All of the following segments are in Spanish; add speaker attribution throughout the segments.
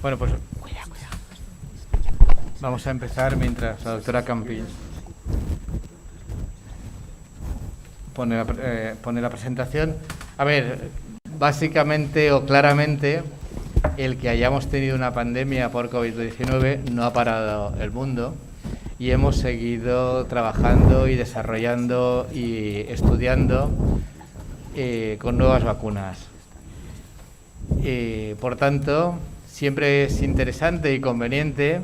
Speaker 1: Bueno, pues vamos a empezar mientras la doctora Campins pone la presentación. A ver, básicamente o claramente, el que hayamos tenido una pandemia por COVID-19 no ha parado el mundo y hemos seguido trabajando y desarrollando y estudiando con nuevas vacunas. Por tanto, siempre es interesante y conveniente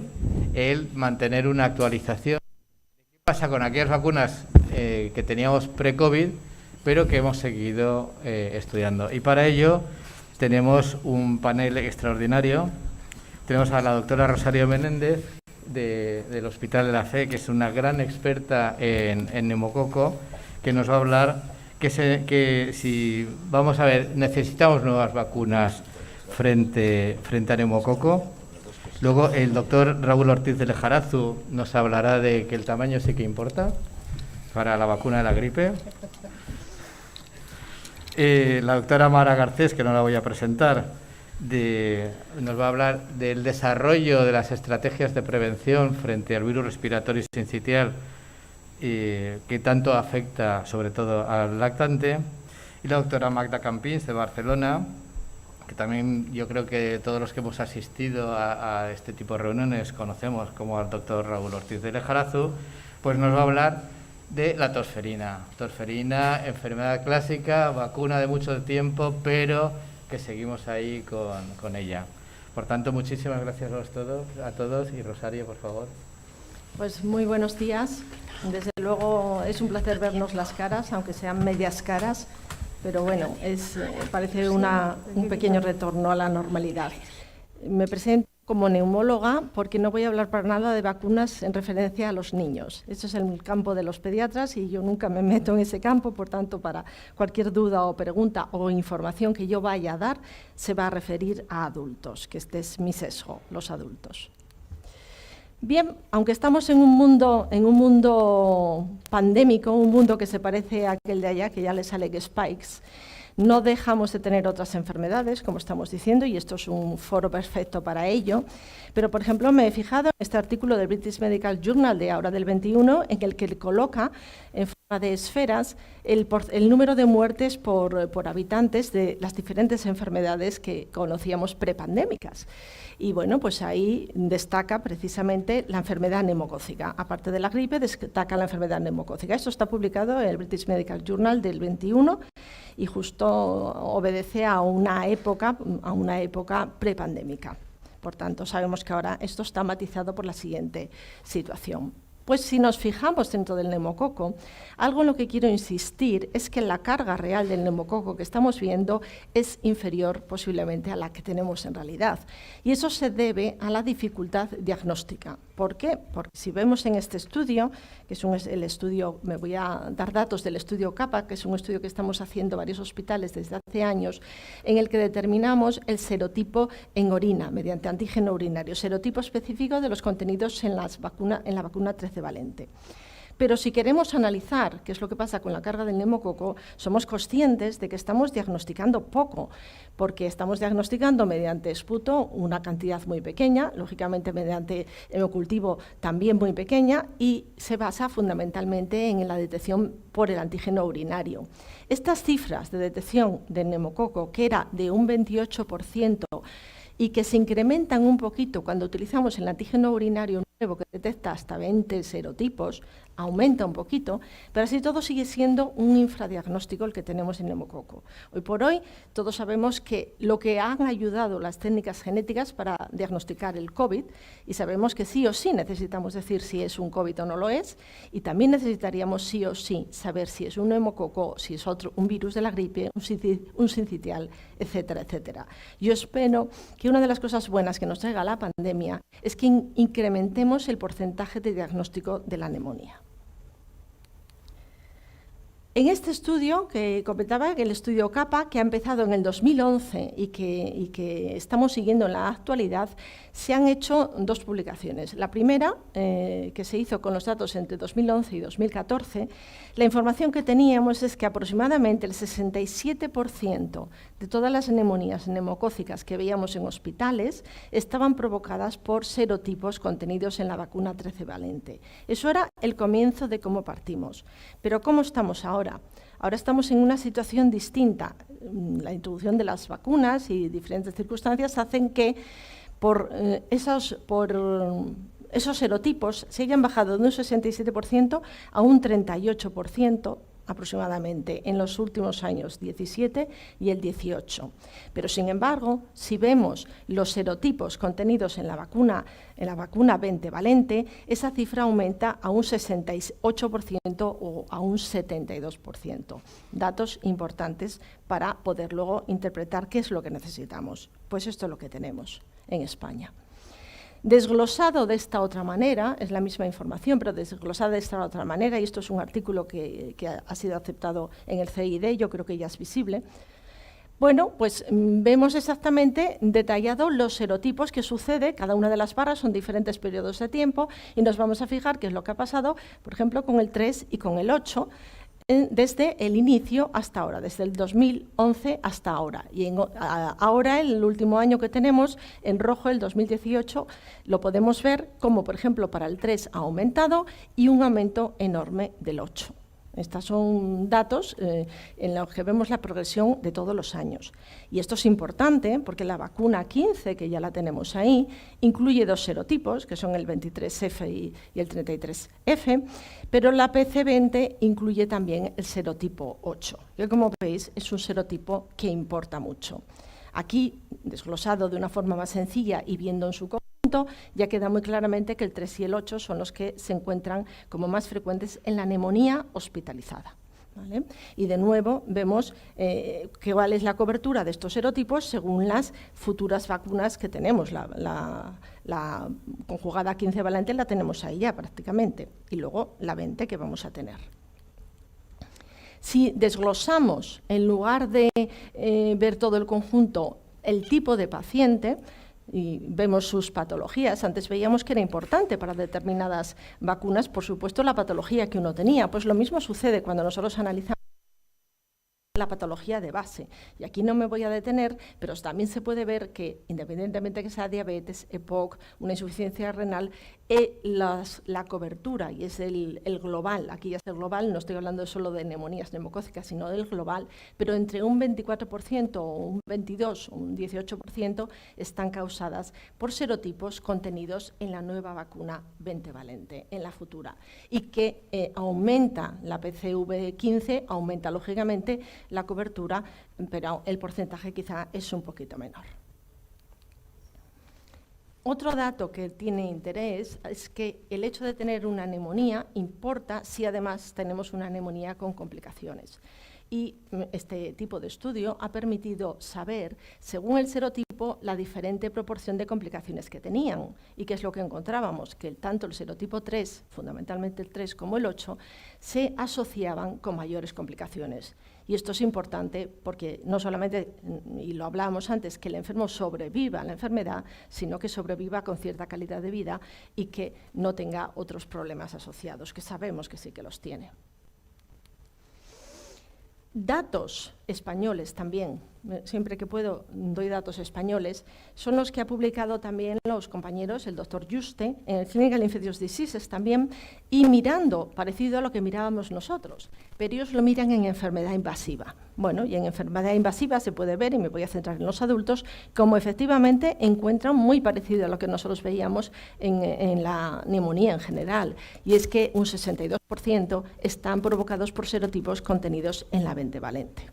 Speaker 1: el mantener una actualización. ¿Qué pasa con aquellas vacunas que teníamos pre-COVID, pero que hemos seguido estudiando? Y para ello tenemos un panel extraordinario. Tenemos a la doctora Rosario Menéndez del Hospital de la Fe, que es una gran experta en neumococo, que nos va a hablar que si, vamos a ver, necesitamos nuevas vacunas frente a neumococo. Luego el doctor Raúl Ortiz de Lejarazu nos hablará de que el tamaño sí que importa para la vacuna de la gripe. La doctora Mara Garcés, que no la voy a presentar, nos va a hablar del desarrollo de las estrategias de prevención frente al virus respiratorio sincitial que tanto afecta sobre todo al lactante. Y la doctora Magda Campins, de Barcelona, que también yo creo que todos los que hemos asistido a este tipo de reuniones conocemos como al doctor Raúl Ortiz de Lejarazu, pues nos va a hablar de la tosferina. Tosferina, enfermedad clásica, vacuna de mucho tiempo, pero que seguimos ahí con ella. Por tanto, muchísimas gracias a todos y Rosario, por favor.
Speaker 2: Pues muy buenos días. Desde luego es un placer vernos las caras, aunque sean medias caras, pero bueno, parece un pequeño retorno a la normalidad. Me presento como neumóloga porque no voy a hablar para nada de vacunas en referencia a los niños. Esto es el campo de los pediatras y yo nunca me meto en ese campo, por tanto, para cualquier duda o pregunta o información que yo vaya a dar, se va a referir a adultos, que este es mi sesgo, los adultos. Bien, aunque estamos en un mundo pandémico, un mundo que se parece a aquel de allá, que ya le sale Spikes, no dejamos de tener otras enfermedades, como estamos diciendo, y esto es un foro perfecto para ello. Pero, por ejemplo, me he fijado en este artículo del British Medical Journal de ahora del 21, en el que coloca en forma de esferas el número de muertes por habitantes de las diferentes enfermedades que conocíamos prepandémicas. Y bueno, pues ahí destaca precisamente la enfermedad neumocócica. Aparte de la gripe, destaca la enfermedad neumocócica. Esto está publicado en el British Medical Journal del 21 y justo obedece a una época prepandémica. Por tanto, sabemos que ahora esto está matizado por la siguiente situación. Pues si nos fijamos dentro del neumococo, algo en lo que quiero insistir es que la carga real del neumococo que estamos viendo es inferior posiblemente a la que tenemos en realidad. Y eso se debe a la dificultad diagnóstica. ¿Por qué? Porque si vemos en este estudio, que es el estudio, me voy a dar datos del estudio CAPA, que es un estudio que estamos haciendo varios hospitales desde hace años, en el que determinamos el serotipo en orina mediante antígeno urinario, serotipo específico de los contenidos en la vacuna 13 valente. Pero si queremos analizar qué es lo que pasa con la carga del neumococo, somos conscientes de que estamos diagnosticando poco, porque estamos diagnosticando mediante esputo una cantidad muy pequeña, lógicamente mediante hemocultivo también muy pequeña, y se basa fundamentalmente en la detección por el antígeno urinario. Estas cifras de detección del neumococo, que era de un 28%, y que se incrementan un poquito cuando utilizamos el antígeno urinario nuevo que detecta hasta 20 serotipos, aumenta un poquito, pero así todo sigue siendo un infradiagnóstico el que tenemos en neumococo. Hoy por hoy todos sabemos que lo que han ayudado las técnicas genéticas para diagnosticar el COVID, y sabemos que sí o sí necesitamos decir si es un COVID o no lo es, y también necesitaríamos sí o sí saber si es un neumococo, si es un virus de la gripe, un sincitial, etcétera, etcétera. Yo espero que una de las cosas buenas que nos traiga la pandemia es que incrementemos el porcentaje de diagnóstico de la neumonía. En este estudio que comentaba, el estudio CAPA, que ha empezado en el 2011 y que estamos siguiendo en la actualidad, se han hecho 2 publicaciones. La primera, que se hizo con los datos entre 2011 y 2014, la información que teníamos es que aproximadamente el 67% de todas las neumonías neumocócicas que veíamos en hospitales estaban provocadas por serotipos contenidos en la vacuna 13 valente. Eso era el comienzo de cómo partimos. Pero ¿cómo estamos ahora? Ahora estamos en una situación distinta. La introducción de las vacunas y diferentes circunstancias hacen que por esos serotipos se hayan bajado de un 67% a un 38% aproximadamente en los últimos años 17 y el 18. Pero, sin embargo, si vemos los serotipos contenidos en la vacuna 20 valente, esa cifra aumenta a un 68% o a un 72%. Datos importantes para poder luego interpretar qué es lo que necesitamos. Pues esto es lo que tenemos en España. Desglosado de esta otra manera, es la misma información, pero desglosada de esta otra manera, y esto es un artículo que ha sido aceptado en el CID, yo creo que ya es visible. Bueno, pues vemos exactamente detallado los serotipos que sucede, cada una de las barras son diferentes periodos de tiempo, y nos vamos a fijar qué es lo que ha pasado, por ejemplo, con el 3 y con el 8, desde el inicio hasta ahora, desde el 2011 hasta ahora. Y ahora, el último año que tenemos, en rojo, el 2018, lo podemos ver como, por ejemplo, para el 3 ha aumentado y un aumento enorme del 8. Estos son datos en los que vemos la progresión de todos los años. Y esto es importante porque la vacuna 15, que ya la tenemos ahí, incluye 2 serotipos, que son el 23F y el 33F, pero la PC20 incluye también el serotipo 8, que, como veis, es un serotipo que importa mucho. Aquí, desglosado de una forma más sencilla y viendo en su conjunto, ya queda muy claramente que el 3 y el 8 son los que se encuentran como más frecuentes en la neumonía hospitalizada, ¿vale? Y de nuevo vemos cuál es la cobertura de estos serotipos según las futuras vacunas que tenemos. La conjugada 15 valente la tenemos ahí ya prácticamente, y luego la 20 que vamos a tener. Si desglosamos, en lugar de ver todo el conjunto, el tipo de paciente, y vemos sus patologías. Antes veíamos que era importante para determinadas vacunas, por supuesto, la patología que uno tenía. Pues lo mismo sucede cuando nosotros analizamos la patología de base. Y aquí no me voy a detener, pero también se puede ver que, independientemente de que sea diabetes, EPOC, una insuficiencia renal, la cobertura, y es el global, aquí ya es el global, no estoy hablando solo de neumonías neumocócicas, sino del global, pero entre un 24% o un 22% o un 18% están causadas por serotipos contenidos en la nueva vacuna 20 valente, en la futura, y que aumenta la PCV15, aumenta lógicamente la cobertura, pero el porcentaje quizá es un poquito menor. Otro dato que tiene interés es que el hecho de tener una neumonía importa si además tenemos una neumonía con complicaciones. Y este tipo de estudio ha permitido saber, según el serotipo, la diferente proporción de complicaciones que tenían. ¿Y qué es lo que encontrábamos? Que tanto el serotipo 3, fundamentalmente el 3, como el 8, se asociaban con mayores complicaciones. Y esto es importante porque no solamente, y lo hablábamos antes, que el enfermo sobreviva a la enfermedad, sino que sobreviva con cierta calidad de vida y que no tenga otros problemas asociados, que sabemos que sí que los tiene. Datos españoles también, siempre que puedo doy datos españoles, son los que ha publicado también los compañeros, el doctor Juste, en el Clinical Infectious Diseases también, y mirando, parecido a lo que mirábamos nosotros, pero ellos lo miran en enfermedad invasiva. Bueno, y en enfermedad invasiva se puede ver, y me voy a centrar en los adultos, como efectivamente encuentran muy parecido a lo que nosotros veíamos en la neumonía en general, y es que un 62% están provocados por serotipos contenidos en la 20 valente.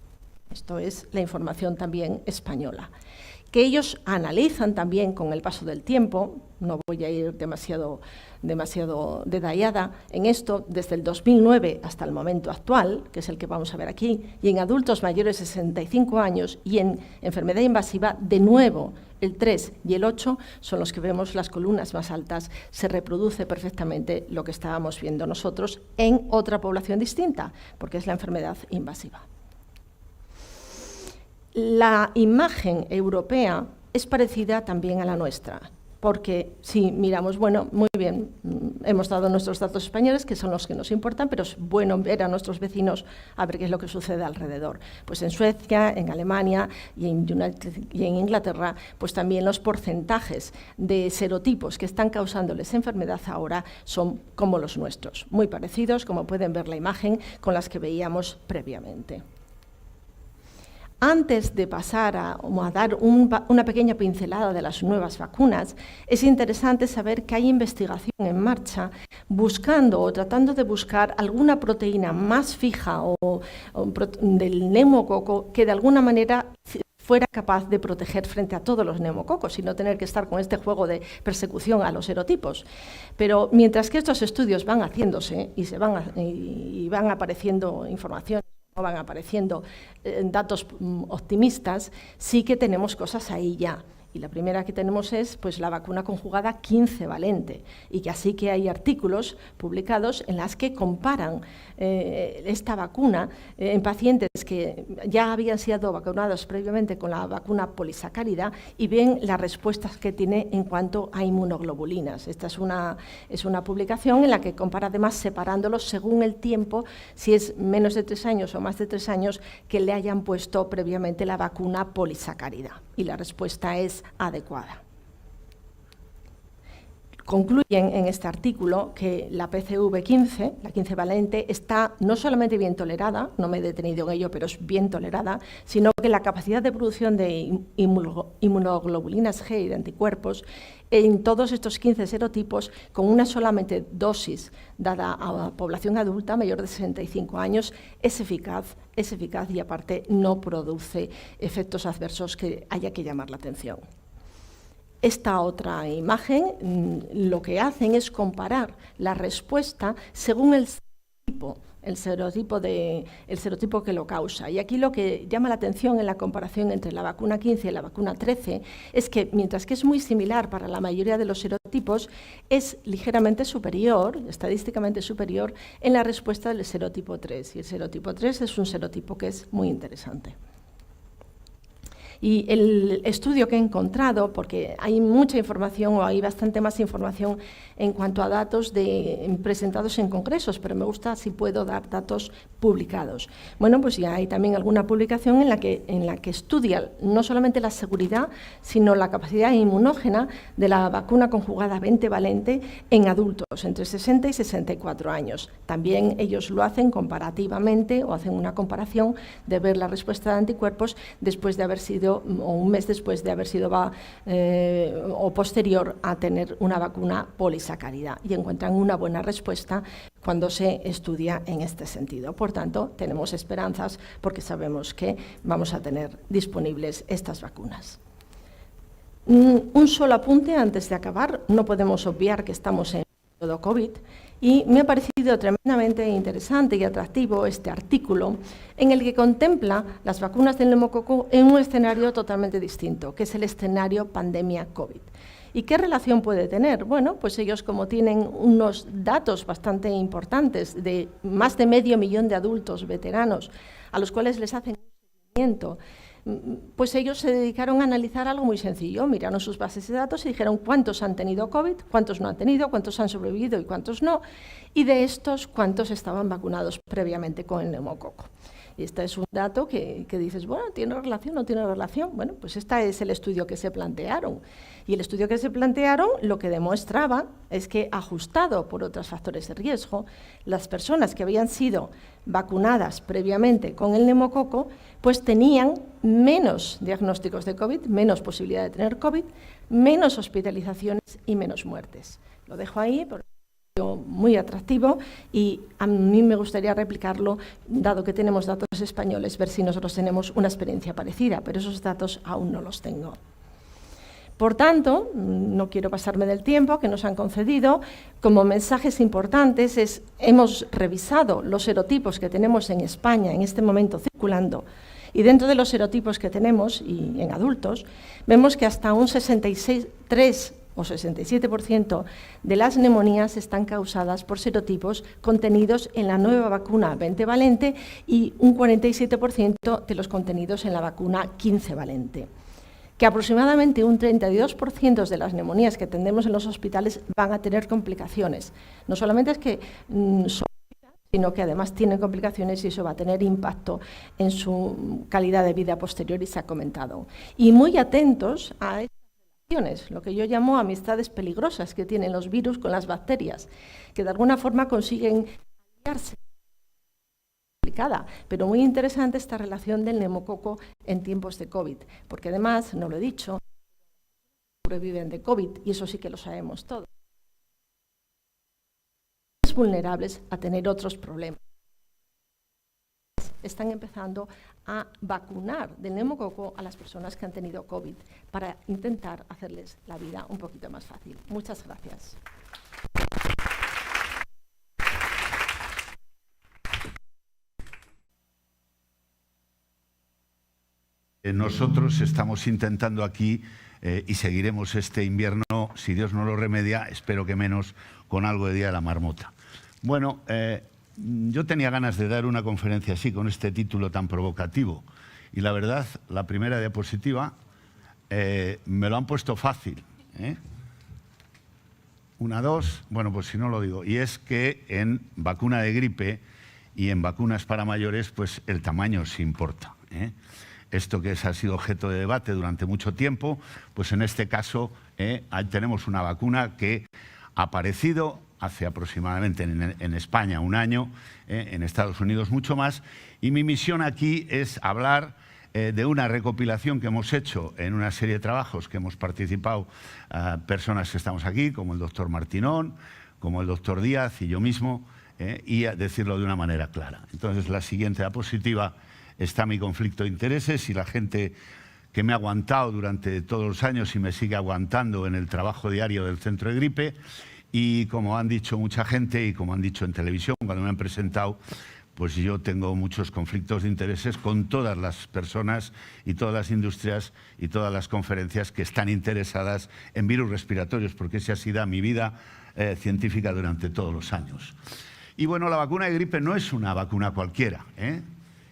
Speaker 2: Esto es la información también española, que ellos analizan también con el paso del tiempo. No voy a ir demasiado detallada en esto, desde el 2009 hasta el momento actual, que es el que vamos a ver aquí, y en adultos mayores de 65 años y en enfermedad invasiva, de nuevo, el 3 y el 8 son los que vemos las columnas más altas. Se reproduce perfectamente lo que estábamos viendo nosotros en otra población distinta, porque es la enfermedad invasiva. La imagen europea es parecida también a la nuestra, porque si miramos, bueno, muy bien, hemos dado nuestros datos españoles, que son los que nos importan, pero es bueno ver a nuestros vecinos a ver qué es lo que sucede alrededor. Pues en Suecia, en Alemania y en Inglaterra, pues también los porcentajes de serotipos que están causándoles enfermedad ahora son como los nuestros, muy parecidos, como pueden ver la imagen, con las que veíamos previamente. Antes de pasar a dar una pequeña pincelada de las nuevas vacunas, es interesante saber que hay investigación en marcha buscando o tratando de buscar alguna proteína más fija del neumococo que de alguna manera fuera capaz de proteger frente a todos los neumococos y no tener que estar con este juego de persecución a los serotipos. Pero mientras que estos estudios van haciéndose y van apareciendo información, van apareciendo datos optimistas, sí que tenemos cosas ahí ya. Y la primera que tenemos es pues, la vacuna conjugada 15-valente, y que así que hay artículos publicados en las que comparan esta vacuna en pacientes que ya habían sido vacunados previamente con la vacuna polisacárida y ven las respuestas que tiene en cuanto a inmunoglobulinas. Esta es una publicación en la que compara además separándolos según el tiempo, si es menos de 3 años o más de 3 años que le hayan puesto previamente la vacuna polisacárida. Y la respuesta es adecuada. Concluyen en este artículo que la PCV15, la 15-valente, está no solamente bien tolerada, no me he detenido en ello, pero es bien tolerada, sino que la capacidad de producción de inmunoglobulinas G y de anticuerpos en todos estos 15 serotipos, con una solamente dosis dada a población adulta mayor de 65 años, es eficaz y aparte no produce efectos adversos que haya que llamar la atención. Esta otra imagen lo que hacen es comparar la respuesta según el serotipo que lo causa. Y aquí lo que llama la atención en la comparación entre la vacuna 15 y la vacuna 13 es que, mientras que es muy similar para la mayoría de los serotipos, es ligeramente superior, estadísticamente superior, en la respuesta del serotipo 3. Y el serotipo 3 es un serotipo que es muy interesante. Y el estudio que he encontrado, porque hay mucha información o hay bastante más información en cuanto a datos presentados en congresos, pero me gusta si puedo dar datos publicados. Bueno, pues ya hay también alguna publicación en la que estudia no solamente la seguridad, sino la capacidad inmunógena de la vacuna conjugada 20-valente en adultos entre 60 y 64 años. También ellos lo hacen comparativamente o hacen una comparación de ver la respuesta de anticuerpos después de haber sido o un mes después de haber sido o posterior a tener una vacuna polisacárida, y encuentran una buena respuesta cuando se estudia en este sentido. Por tanto, tenemos esperanzas porque sabemos que vamos a tener disponibles estas vacunas. Un solo apunte antes de acabar. No podemos obviar que estamos en todo COVID, y me ha parecido tremendamente interesante y atractivo este artículo en el que contempla las vacunas del neumococo en un escenario totalmente distinto, que es el escenario pandemia COVID. ¿Y qué relación puede tener? Bueno, pues ellos, como tienen unos datos bastante importantes de más de 500.000 de adultos veteranos a los cuales les hacen un seguimiento, pues ellos se dedicaron a analizar algo muy sencillo. Miraron sus bases de datos y dijeron cuántos han tenido COVID, cuántos no han tenido, cuántos han sobrevivido y cuántos no, y de estos cuántos estaban vacunados previamente con el neumococo. Y este es un dato que dices, bueno, ¿tiene relación o no tiene relación? Bueno, pues este es el estudio que se plantearon. Y el estudio que se plantearon lo que demostraba es que, ajustado por otros factores de riesgo, las personas que habían sido vacunadas previamente con el neumococo, pues tenían menos diagnósticos de COVID, menos posibilidad de tener COVID, menos hospitalizaciones y menos muertes. Lo dejo ahí porque muy atractivo y a mí me gustaría replicarlo, dado que tenemos datos españoles, ver si nosotros tenemos una experiencia parecida, pero esos datos aún no los tengo. Por tanto, no quiero pasarme del tiempo que nos han concedido. Como mensajes importantes hemos revisado los serotipos que tenemos en España en este momento circulando, y dentro de los serotipos que tenemos y en adultos, vemos que hasta un 63 o 67% de las neumonías están causadas por serotipos contenidos en la nueva vacuna 20-valente y un 47% de los contenidos en la vacuna 15-valente. Que aproximadamente un 32% de las neumonías que atendemos en los hospitales van a tener complicaciones. No solamente es que sino que además tienen complicaciones y eso va a tener impacto en su calidad de vida posterior y se ha comentado. Y muy atentos a lo que yo llamo amistades peligrosas que tienen los virus con las bacterias, que de alguna forma consiguen aliarse. Pero muy interesante esta relación del neumococo en tiempos de COVID, porque además, no lo he dicho, sobreviven de COVID, y eso sí que lo sabemos todos. Vulnerables a tener otros problemas. Están empezando a vacunar del neumococo a las personas que han tenido COVID para intentar hacerles la vida un poquito más fácil. Muchas gracias.
Speaker 3: Nosotros estamos intentando aquí y seguiremos este invierno, si Dios no lo remedia, espero que menos, con algo de Día de la Marmota. Bueno, yo tenía ganas de dar una conferencia así, con este título tan provocativo. Y la verdad, la primera diapositiva me lo han puesto fácil. Una, dos, bueno, pues si no lo digo. Y es que en vacuna de gripe y en vacunas para mayores, pues el tamaño sí importa. Esto que ha sido objeto de debate durante mucho tiempo, pues en este caso tenemos una vacuna que ha aparecido hace aproximadamente en España un año, en Estados Unidos mucho más, y mi misión aquí es hablar de una recopilación que hemos hecho en una serie de trabajos que hemos participado personas que estamos aquí, como el doctor Martinón, como el doctor Díaz y yo mismo, y a decirlo de una manera clara. Entonces, la siguiente diapositiva está mi conflicto de intereses y la gente que me ha aguantado durante todos los años y me sigue aguantando en el trabajo diario del centro de gripe. Y como han dicho mucha gente y como han dicho en televisión cuando me han presentado, pues yo tengo muchos conflictos de intereses con todas las personas y todas las industrias y todas las conferencias que están interesadas en virus respiratorios, porque esa ha sido mi vida científica durante todos los años. Y bueno, la vacuna de gripe no es una vacuna cualquiera,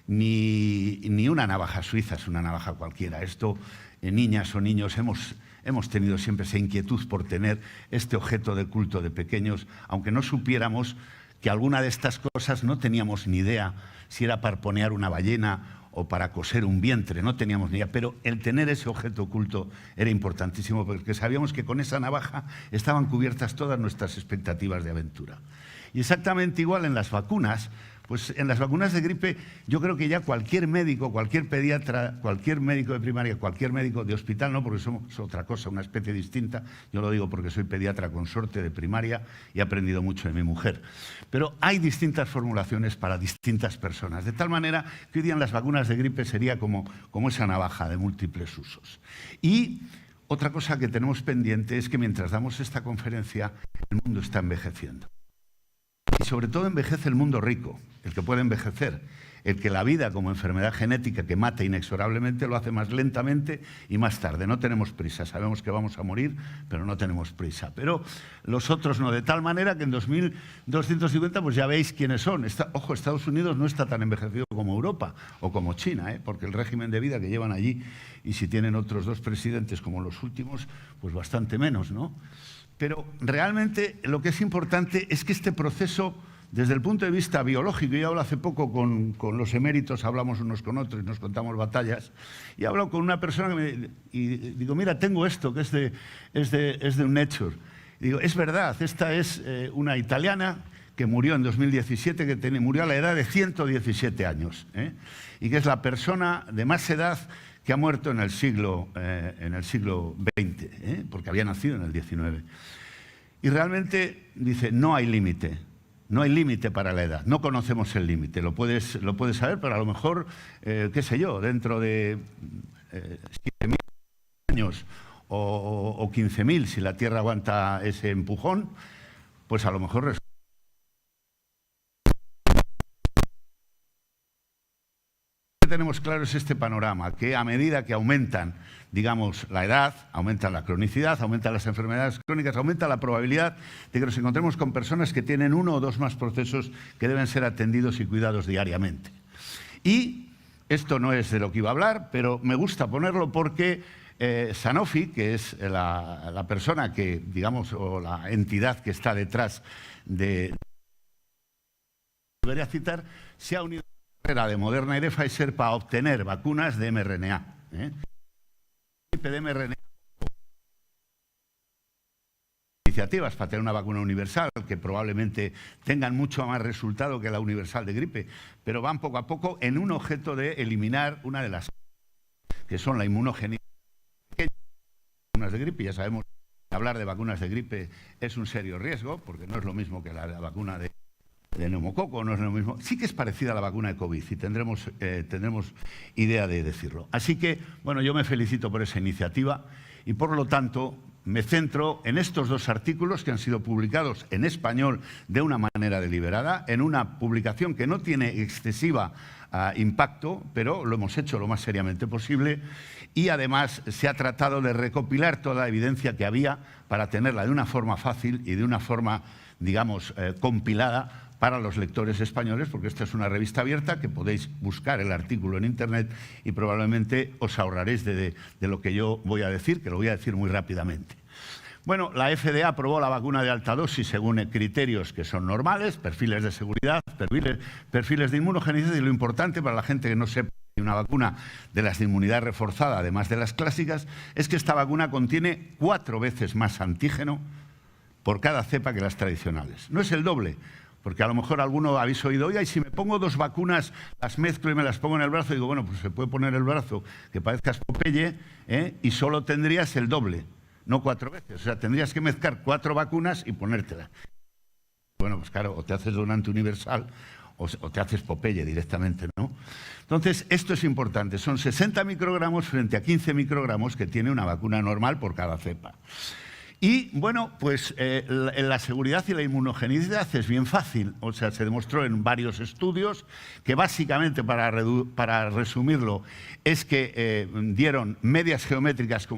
Speaker 3: ni una navaja suiza, es una navaja cualquiera. Esto, niñas o niños, hemos tenido siempre esa inquietud por tener este objeto de culto de pequeños, aunque no supiéramos que alguna de estas cosas no teníamos ni idea si era para arponear una ballena o para coser un vientre, no teníamos ni idea, pero el tener ese objeto oculto era importantísimo porque sabíamos que con esa navaja estaban cubiertas todas nuestras expectativas de aventura. Y exactamente igual en las vacunas. Pues en las vacunas de gripe yo creo que ya cualquier médico, cualquier pediatra, cualquier médico de primaria, cualquier médico de hospital, no, porque somos otra cosa, una especie distinta, yo lo digo porque soy pediatra consorte de primaria y he aprendido mucho de mi mujer. Pero hay distintas formulaciones para distintas personas, de tal manera que hoy día en las vacunas de gripe sería como esa navaja de múltiples usos. Y otra cosa que tenemos pendiente es que mientras damos esta conferencia, el mundo está envejeciendo. Y sobre todo envejece el mundo rico, el que puede envejecer, el que la vida como enfermedad genética que mata inexorablemente lo hace más lentamente y más tarde. No tenemos prisa, sabemos que vamos a morir, pero no tenemos prisa. Pero los otros no, de tal manera que en 2250 pues ya veis quiénes son. Ojo, Estados Unidos no está tan envejecido como Europa o como China, porque el régimen de vida que llevan allí, y si tienen otros dos presidentes como los últimos, pues bastante menos, ¿no? Pero realmente lo que es importante es que este proceso, desde el punto de vista biológico, yo hablo hace poco con los eméritos, hablamos unos con otros y nos contamos batallas, y hablo con una persona y digo, mira, tengo esto que es de un Nature. Y digo, es verdad, esta es una italiana que murió en 2017, que murió a la edad de 117 años, y que es la persona de más edad que ha muerto en el siglo XX, porque había nacido en el XIX. y realmente dice, no hay límite. No hay límite para la edad, no conocemos el límite, lo puedes saber, pero a lo mejor, qué sé yo, dentro de 7.000 años o 15.000, si la Tierra aguanta ese empujón, pues a lo mejor resulta. Lo que tenemos claro es este panorama, que a medida que aumentan, digamos, la edad, aumenta la cronicidad, aumentan las enfermedades crónicas, aumenta la probabilidad de que nos encontremos con personas que tienen uno o dos más procesos que deben ser atendidos y cuidados diariamente. Y esto no es de lo que iba a hablar, pero me gusta ponerlo porque Sanofi, que es la persona que, digamos, o la entidad que está detrás de... Debería citar, se ha unido a la carrera de Moderna y de Pfizer para obtener vacunas de mRNA. De mRNA, iniciativas para tener una vacuna universal que probablemente tengan mucho más resultado que la universal de gripe, pero van poco a poco en un objeto de eliminar una de las que son la inmunogenicidad de vacunas de gripe. Ya sabemos que hablar de vacunas de gripe es un serio riesgo, porque no es lo mismo que la vacuna de neumococo, no es lo mismo. Sí que es parecida a la vacuna de COVID y tendremos idea de decirlo. Así que, bueno, yo me felicito por esa iniciativa y, por lo tanto, me centro en estos dos artículos que han sido publicados en español de una manera deliberada, en una publicación que no tiene excesiva impacto, pero lo hemos hecho lo más seriamente posible y, además, se ha tratado de recopilar toda la evidencia que había para tenerla de una forma fácil y de una forma, digamos, compilada para los lectores españoles, porque esta es una revista abierta que podéis buscar el artículo en Internet y probablemente os ahorraréis de lo que yo voy a decir, que lo voy a decir muy rápidamente. Bueno, la FDA aprobó la vacuna de alta dosis según criterios que son normales, perfiles de seguridad, perfiles de inmunogenicidad, y lo importante para la gente que no sepa que una vacuna de las de inmunidad reforzada, además de las clásicas, es que esta vacuna contiene 4 veces más antígeno por cada cepa que las tradicionales. No es el doble, porque a lo mejor alguno habéis oído, oiga, y si me pongo 2 vacunas, las mezclo y me las pongo en el brazo, y digo, bueno, pues se puede poner el brazo que parezcas Popeye, y solo tendrías el doble, no 4 veces. O sea, tendrías que mezclar 4 vacunas y ponértela. Bueno, pues claro, o te haces donante universal o te haces Popeye directamente, ¿no? Entonces, esto es importante. Son 60 microgramos frente a 15 microgramos que tiene una vacuna normal por cada cepa. Y, bueno, pues la seguridad y la inmunogenicidad es bien fácil. O sea, se demostró en varios estudios que básicamente, para resumirlo, es que dieron medias geométricas,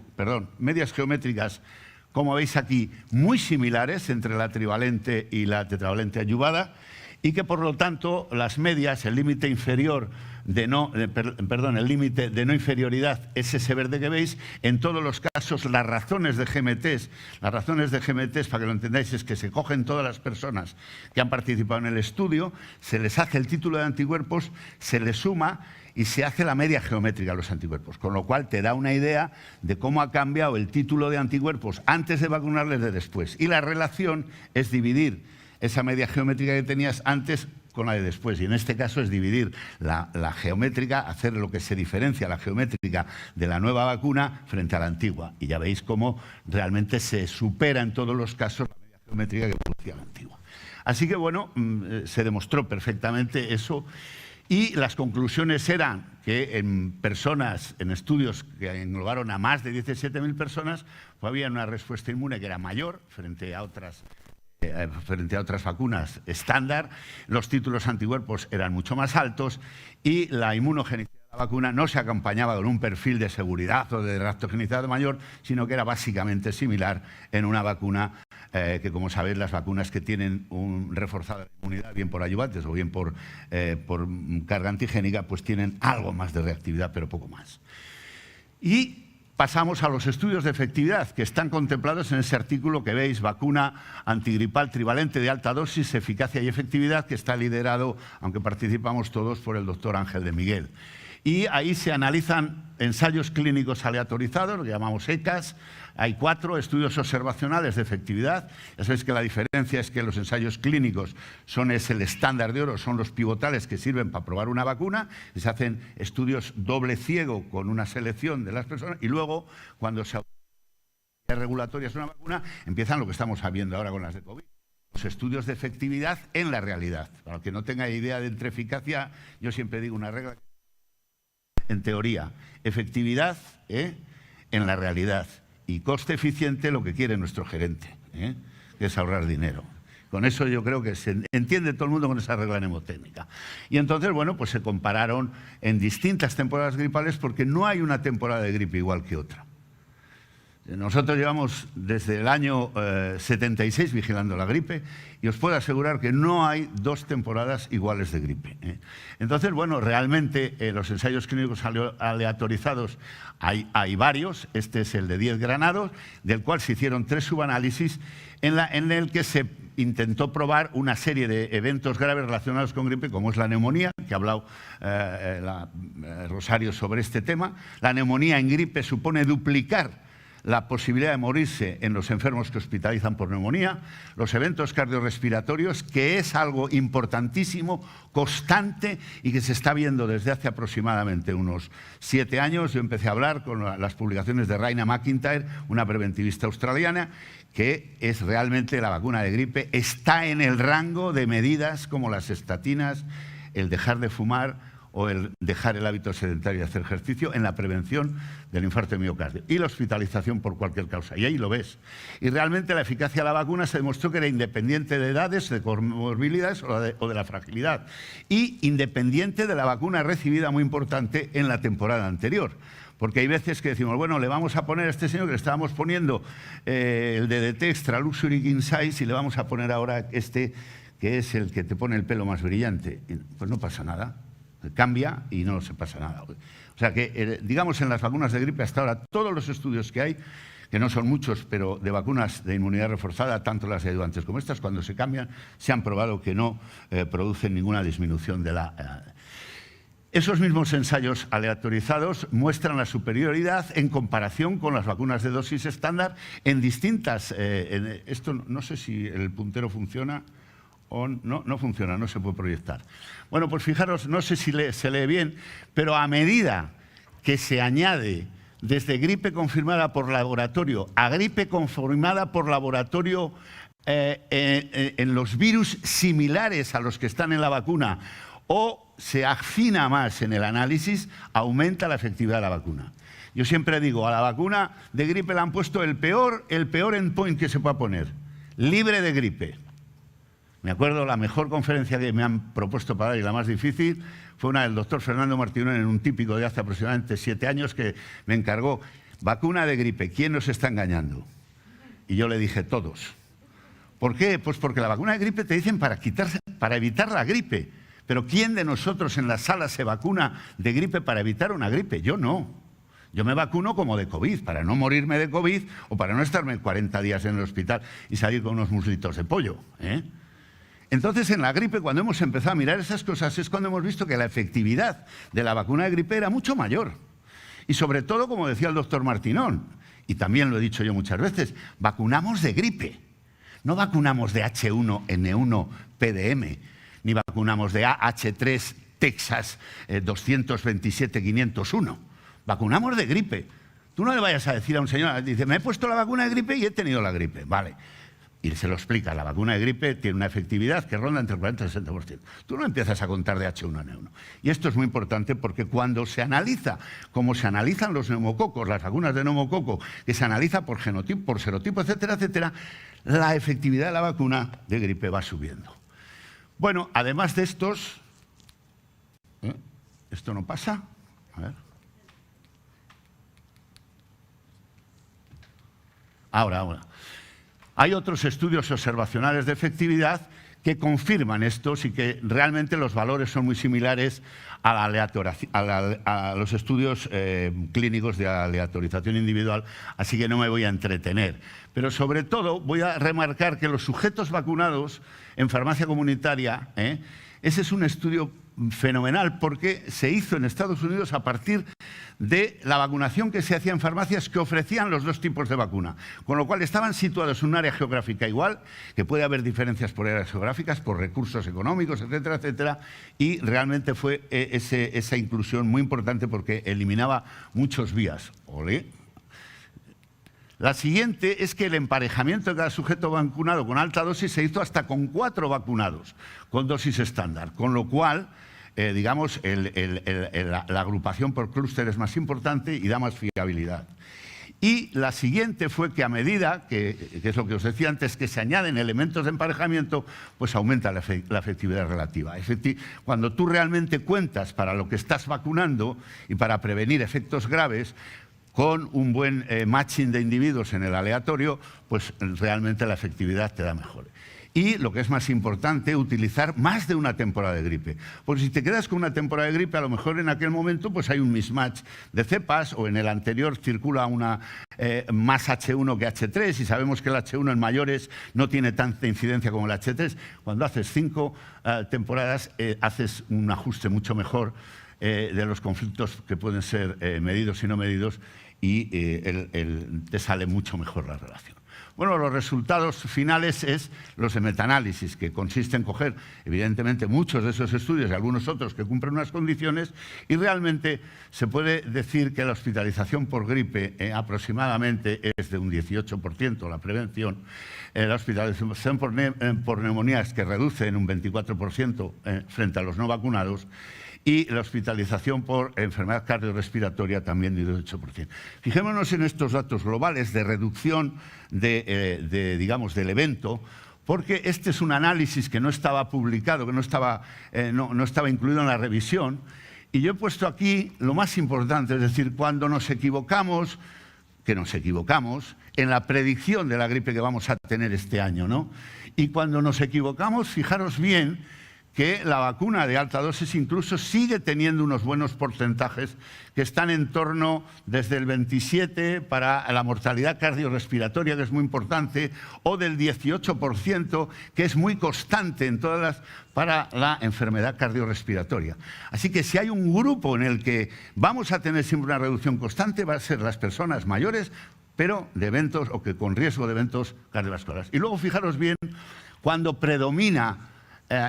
Speaker 3: como veis aquí, muy similares entre la trivalente y la tetravalente adyuvada, y que, por lo tanto, las medias, el límite inferior el límite de no inferioridad es ese verde que veis. En todos los casos, las razones de GMTs, para que lo entendáis, es que se cogen todas las personas que han participado en el estudio, se les hace el título de anticuerpos, se les suma y se hace la media geométrica de los anticuerpos, con lo cual te da una idea de cómo ha cambiado el título de anticuerpos antes de vacunarles de después. Y la relación es dividir esa media geométrica que tenías antes con la de después, y en este caso es dividir la geométrica, hacer lo que se diferencia la geométrica de la nueva vacuna frente a la antigua, y ya veis cómo realmente se supera en todos los casos la media geométrica que producía la antigua. Así que, bueno, se demostró perfectamente eso, y las conclusiones eran que en estudios que englobaron a más de 17.000 personas, pues había una respuesta inmune que era mayor frente a otras vacunas estándar, los títulos anticuerpos eran mucho más altos y la inmunogenicidad de la vacuna no se acompañaba con un perfil de seguridad o de reactogenicidad mayor, sino que era básicamente similar en una vacuna que, como sabéis, las vacunas que tienen un reforzado de inmunidad, bien por adyuvantes o bien por carga antigénica, pues tienen algo más de reactividad, pero poco más. Y pasamos a los estudios de efectividad que están contemplados en ese artículo que veis, vacuna antigripal trivalente de alta dosis, eficacia y efectividad, que está liderado, aunque participamos todos, por el doctor Ángel de Miguel. Y ahí se analizan ensayos clínicos aleatorizados, lo que llamamos ECAS. Hay 4 estudios observacionales de efectividad. Ya sabéis que la diferencia es que los ensayos clínicos es el estándar de oro, son los pivotales que sirven para probar una vacuna. Se hacen estudios doble ciego con una selección de las personas y luego, cuando se regulatorias de una vacuna, empiezan lo que estamos viendo ahora con las de COVID. Los estudios de efectividad en la realidad. Para el que no tenga idea de entre eficacia, yo siempre digo una regla. En teoría, efectividad en la realidad y coste eficiente lo que quiere nuestro gerente, que es ahorrar dinero. Con eso yo creo que se entiende todo el mundo con esa regla mnemotécnica. Y entonces, bueno, pues se compararon en distintas temporadas gripales porque no hay una temporada de gripe igual que otra. Nosotros llevamos desde el año 76 vigilando la gripe y os puedo asegurar que no hay dos temporadas iguales de gripe. Entonces, bueno, realmente los ensayos clínicos aleatorizados hay varios. Este es el de 10 granados, del cual se hicieron 3 subanálisis en el que se intentó probar una serie de eventos graves relacionados con gripe, como es la neumonía, que ha hablado Rosario sobre este tema. La neumonía en gripe supone duplicar la posibilidad de morirse en los enfermos que hospitalizan por neumonía, los eventos cardiorrespiratorios, que es algo importantísimo, constante y que se está viendo desde hace aproximadamente unos 7 años. Yo empecé a hablar con las publicaciones de Raina McIntyre, una preventivista australiana, que es realmente la vacuna de gripe, está en el rango de medidas como las estatinas, el dejar de fumar o el dejar el hábito sedentario de hacer ejercicio en la prevención del infarto de miocardio y la hospitalización por cualquier causa. Y ahí lo ves. Y realmente la eficacia de la vacuna se demostró que era independiente de edades, de comorbilidades o de la fragilidad. Y independiente de la vacuna recibida, muy importante, en la temporada anterior. Porque hay veces que decimos, bueno, le vamos a poner a este señor que le estábamos poniendo el DDT Extra Luxury King Size y le vamos a poner ahora este que es el que te pone el pelo más brillante. Pues no pasa nada. Cambia y no se pasa nada. O sea que, digamos, en las vacunas de gripe hasta ahora, todos los estudios que hay, que no son muchos, pero de vacunas de inmunidad reforzada, tanto las de ayudantes como estas, cuando se cambian, se han probado que no producen ninguna disminución de la... Esos mismos ensayos aleatorizados muestran la superioridad en comparación con las vacunas de dosis estándar en distintas... esto no sé si el puntero funciona... No funciona, no se puede proyectar. Bueno, pues fijaros, no sé si se lee bien, pero a medida que se añade desde gripe confirmada por laboratorio a gripe confirmada por laboratorio en los virus similares a los que están en la vacuna o se afina más en el análisis, aumenta la efectividad de la vacuna. Yo siempre digo, a la vacuna de gripe le han puesto el peor endpoint que se pueda poner, libre de gripe. Me acuerdo, la mejor conferencia que me han propuesto para dar y la más difícil fue una del doctor Fernando Martinón en un típico de hace aproximadamente 7 años que me encargó, vacuna de gripe, ¿quién nos está engañando? Y yo le dije, todos. ¿Por qué? Pues porque la vacuna de gripe te dicen para evitar la gripe. Pero ¿quién de nosotros en la sala se vacuna de gripe para evitar una gripe? Yo no. Yo me vacuno como de COVID, para no morirme de COVID o para no estarme 40 días en el hospital y salir con unos muslitos de pollo, Entonces, en la gripe, cuando hemos empezado a mirar esas cosas, es cuando hemos visto que la efectividad de la vacuna de gripe era mucho mayor. Y sobre todo, como decía el doctor Martinón, y también lo he dicho yo muchas veces, vacunamos de gripe. No vacunamos de H1N1 PDM, ni vacunamos de AH3 Texas 227-501. Vacunamos de gripe. Tú no le vayas a decir a un señor, dice, me he puesto la vacuna de gripe y he tenido la gripe. Vale. Y se lo explica, la vacuna de gripe tiene una efectividad que ronda entre el 40 y el 60%. Tú no empiezas a contar de H1N1. Y esto es muy importante porque cuando se analiza, como se analizan los neumococos, las vacunas de neumococo, que se analiza por genotipo, por serotipo, etcétera, etcétera, la efectividad de la vacuna de gripe va subiendo. Bueno, además de estos... ¿Esto no pasa? A ver. Ahora. Hay otros estudios observacionales de efectividad que confirman estos y que realmente los valores son muy similares a los estudios clínicos de aleatorización individual, así que no me voy a entretener. Pero sobre todo voy a remarcar que los sujetos vacunados en farmacia comunitaria, ese es un estudio fenomenal porque se hizo en Estados Unidos a partir de la vacunación que se hacía en farmacias que ofrecían los dos tipos de vacuna, con lo cual estaban situados en un área geográfica igual, que puede haber diferencias por áreas geográficas, por recursos económicos, etcétera, etcétera, y realmente fue esa inclusión muy importante porque eliminaba muchos vías. Olé. La siguiente es que el emparejamiento de cada sujeto vacunado con alta dosis se hizo hasta con 4 vacunados, con dosis estándar, con lo cual, digamos, la agrupación por clúster es más importante y da más fiabilidad. Y la siguiente fue que a medida, que es lo que os decía antes, que se añaden elementos de emparejamiento, pues aumenta la efectividad relativa. Cuando tú realmente cuentas para lo que estás vacunando y para prevenir efectos graves, con un buen matching de individuos en el aleatorio, pues realmente la efectividad te da mejor. Y, lo que es más importante, utilizar más de una temporada de gripe. Porque si te quedas con una temporada de gripe, a lo mejor en aquel momento pues hay un mismatch de cepas, o en el anterior circula una más H1 que H3, y sabemos que el H1 en mayores no tiene tanta incidencia como el H3. Cuando haces 5 temporadas, haces un ajuste mucho mejor de los conflictos que pueden ser medidos y no medidos, y te sale mucho mejor la relación. Bueno, los resultados finales es los de metaanálisis, que consiste en coger, evidentemente, muchos de esos estudios y algunos otros que cumplen unas condiciones, y realmente se puede decir que la hospitalización por gripe aproximadamente es de un 18%, la prevención. La hospitalización por neumonías, que reduce en un 24% frente a los no vacunados, y la hospitalización por enfermedad cardiorrespiratoria también de 18%. Fijémonos en estos datos globales de reducción digamos, del evento, porque este es un análisis que no estaba publicado, que no estaba incluido en la revisión, y yo he puesto aquí lo más importante, es decir, cuando nos equivocamos, que nos equivocamos en la predicción de la gripe que vamos a tener este año, ¿no? Y cuando nos equivocamos, fijaros bien que la vacuna de alta dosis incluso sigue teniendo unos buenos porcentajes que están en torno desde el 27% para la mortalidad cardiorrespiratoria, que es muy importante, o del 18%, que es muy constante en todas las, para la enfermedad cardiorrespiratoria. Así que si hay un grupo en el que vamos a tener siempre una reducción constante, va a ser las personas mayores, pero de eventos o que con riesgo de eventos cardiovasculares. Y luego fijaros bien, cuando predomina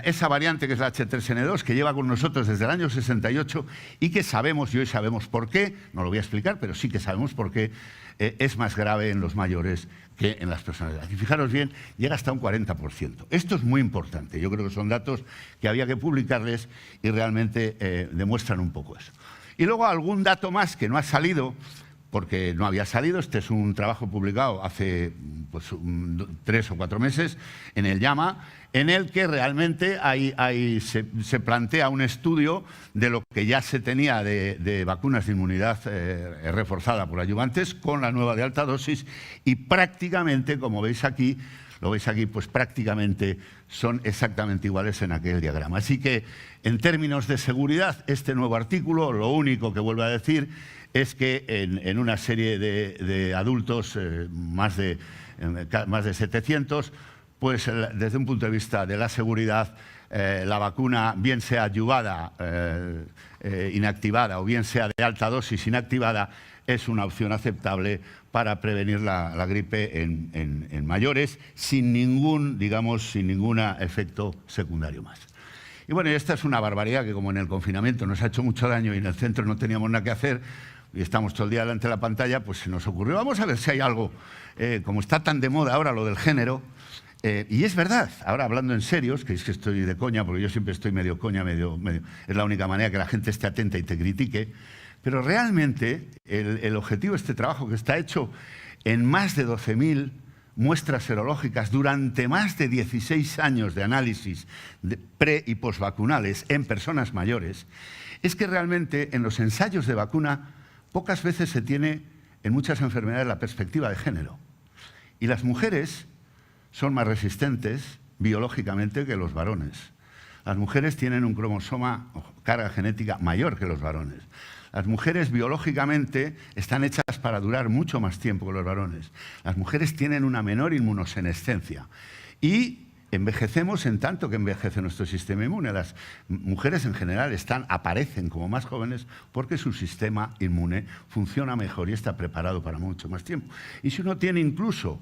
Speaker 3: esa variante que es la H3N2, que lleva con nosotros desde el año 68 y que sabemos, y hoy sabemos por qué, no lo voy a explicar, pero sí que sabemos por qué, es más grave en los mayores que en las personas de edad. Y fijaros bien, llega hasta un 40%. Esto es muy importante. Yo creo que son datos que había que publicarles y realmente demuestran un poco eso. Y luego algún dato más que no ha salido, porque no había salido. Este es un trabajo publicado hace 3 o 4 meses en el JAMA, en el que realmente se plantea un estudio de lo que ya se tenía de vacunas de inmunidad reforzada por ayudantes con la nueva de alta dosis, y prácticamente, como veis aquí, pues prácticamente son exactamente iguales en aquel diagrama. Así que, en términos de seguridad, este nuevo artículo, lo único que vuelvo a decir es que en una serie de adultos, más de 700, pues desde un punto de vista de la seguridad, la vacuna, bien sea adyuvada, inactivada, o bien sea de alta dosis inactivada, es una opción aceptable para prevenir la gripe en mayores, sin ningún efecto secundario más. Y bueno, esta es una barbaridad que, como en el confinamiento nos ha hecho mucho daño y en el centro no teníamos nada que hacer y estamos todo el día delante de la pantalla, pues se nos ocurrió, vamos a ver si hay algo, como está tan de moda ahora lo del género, y es verdad, ahora hablando en serios, que es que estoy de coña, porque yo siempre estoy medio coña, medio, es la única manera que la gente esté atenta y te critique, pero realmente el objetivo de este trabajo, que está hecho en más de 12.000 muestras serológicas durante más de 16 años de análisis pre- y posvacunales en personas mayores, es que realmente en los ensayos de vacuna pocas veces se tiene en muchas enfermedades la perspectiva de género. Y las mujeres son más resistentes biológicamente que los varones. Las mujeres tienen un cromosoma o carga genética mayor que los varones. Las mujeres biológicamente están hechas para durar mucho más tiempo que los varones. Las mujeres tienen una menor inmunosenescencia y envejecemos en tanto que envejece nuestro sistema inmune. Las mujeres en general aparecen como más jóvenes porque su sistema inmune funciona mejor y está preparado para mucho más tiempo. Y si uno tiene incluso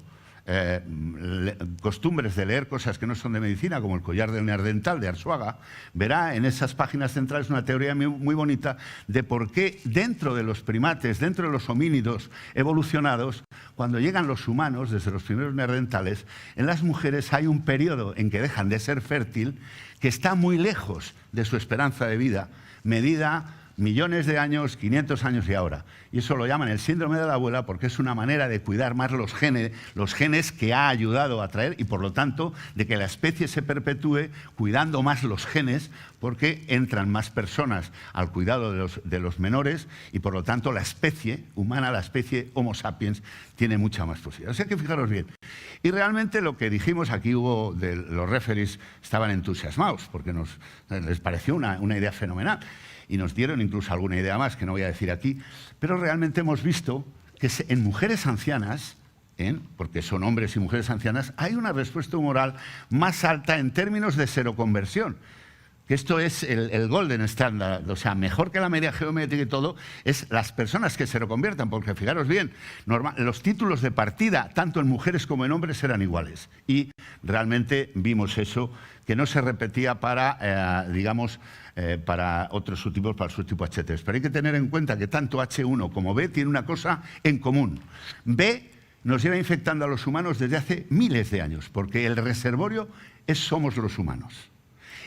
Speaker 3: costumbres de leer cosas que no son de medicina, como el collar del neandertal de Arzuaga, verá en esas páginas centrales una teoría muy bonita de por qué dentro de los primates, dentro de los homínidos evolucionados, cuando llegan los humanos, desde los primeros neandertales, en las mujeres hay un periodo en que dejan de ser fértil que está muy lejos de su esperanza de vida, medida millones de años, 500 años y ahora. Y eso lo llaman el síndrome de la abuela porque es una manera de cuidar más los genes que ha ayudado a traer y por lo tanto de que la especie se perpetúe cuidando más los genes porque entran más personas al cuidado de los menores y por lo tanto la especie humana, la especie Homo sapiens, tiene mucha más posibilidad. O sea que fijaros bien. Y realmente lo que dijimos aquí los referees estaban entusiasmados porque les pareció una idea fenomenal. Y nos dieron incluso alguna idea más, que no voy a decir aquí, pero realmente hemos visto que en mujeres ancianas, porque son hombres y mujeres ancianas, hay una respuesta humoral más alta en términos de seroconversión. Que esto es el golden standard, o sea, mejor que la media geométrica y todo, es las personas que se reconviertan, porque fijaros bien, los títulos de partida, tanto en mujeres como en hombres, eran iguales. Y realmente vimos eso, que no se repetía para, para otros subtipos, para el subtipo H3. Pero hay que tener en cuenta que tanto H1 como B tienen una cosa en común. B nos lleva infectando a los humanos desde hace miles de años, porque el reservorio somos los humanos.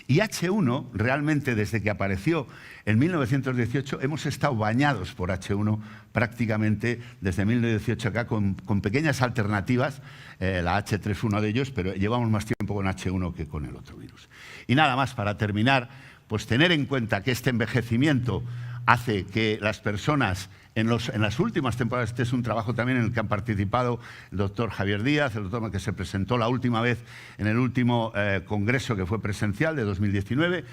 Speaker 3: Y H1, realmente desde que apareció en 1918, hemos estado bañados por H1 prácticamente desde 1918 acá, con pequeñas alternativas, la H3 fue uno de ellos, pero llevamos más tiempo con H1 que con el otro virus. Y nada más, para terminar, pues tener en cuenta que este envejecimiento hace que las personas en las últimas temporadas, este es un trabajo también en el que han participado el doctor Javier Díaz, el doctor que se presentó la última vez en el último congreso que fue presencial de 2019,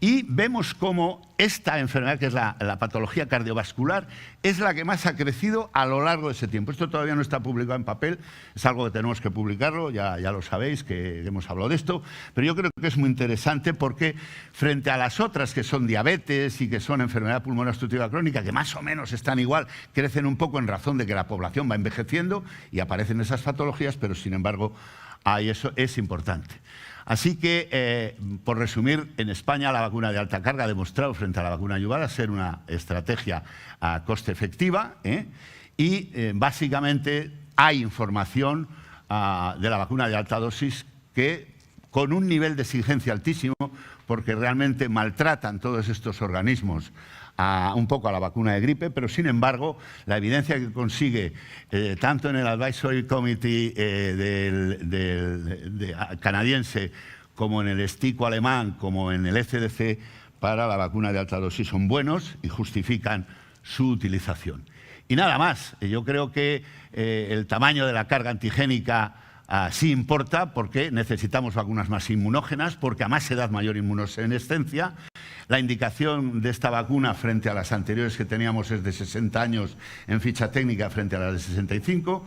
Speaker 3: y vemos cómo esta enfermedad, que es la patología cardiovascular, es la que más ha crecido a lo largo de ese tiempo. Esto todavía no está publicado en papel, es algo que tenemos que publicarlo, ya lo sabéis, que hemos hablado de esto, pero yo creo que es muy interesante porque frente a las otras que son diabetes y que son enfermedad pulmonar obstructiva crónica, que más o menos están igual, crecen un poco en razón de que la población va envejeciendo y aparecen esas patologías, pero sin embargo eso es importante. Así que, por resumir, en España la vacuna de alta carga ha demostrado frente a la vacuna Yuvara ser una estrategia a coste efectiva, y básicamente hay información de la vacuna de alta dosis que con un nivel de exigencia altísimo, porque realmente maltratan todos estos organismos un poco a la vacuna de gripe, pero sin embargo la evidencia que consigue tanto en el Advisory Committee canadiense como en el STICO alemán como en el ECDC para la vacuna de alta dosis son buenos y justifican su utilización. Y nada más, yo creo que el tamaño de la carga antigénica sí importa porque necesitamos vacunas más inmunógenas, porque a más edad mayor inmunosenescencia. La indicación de esta vacuna frente a las anteriores que teníamos es de 60 años en ficha técnica frente a las de 65.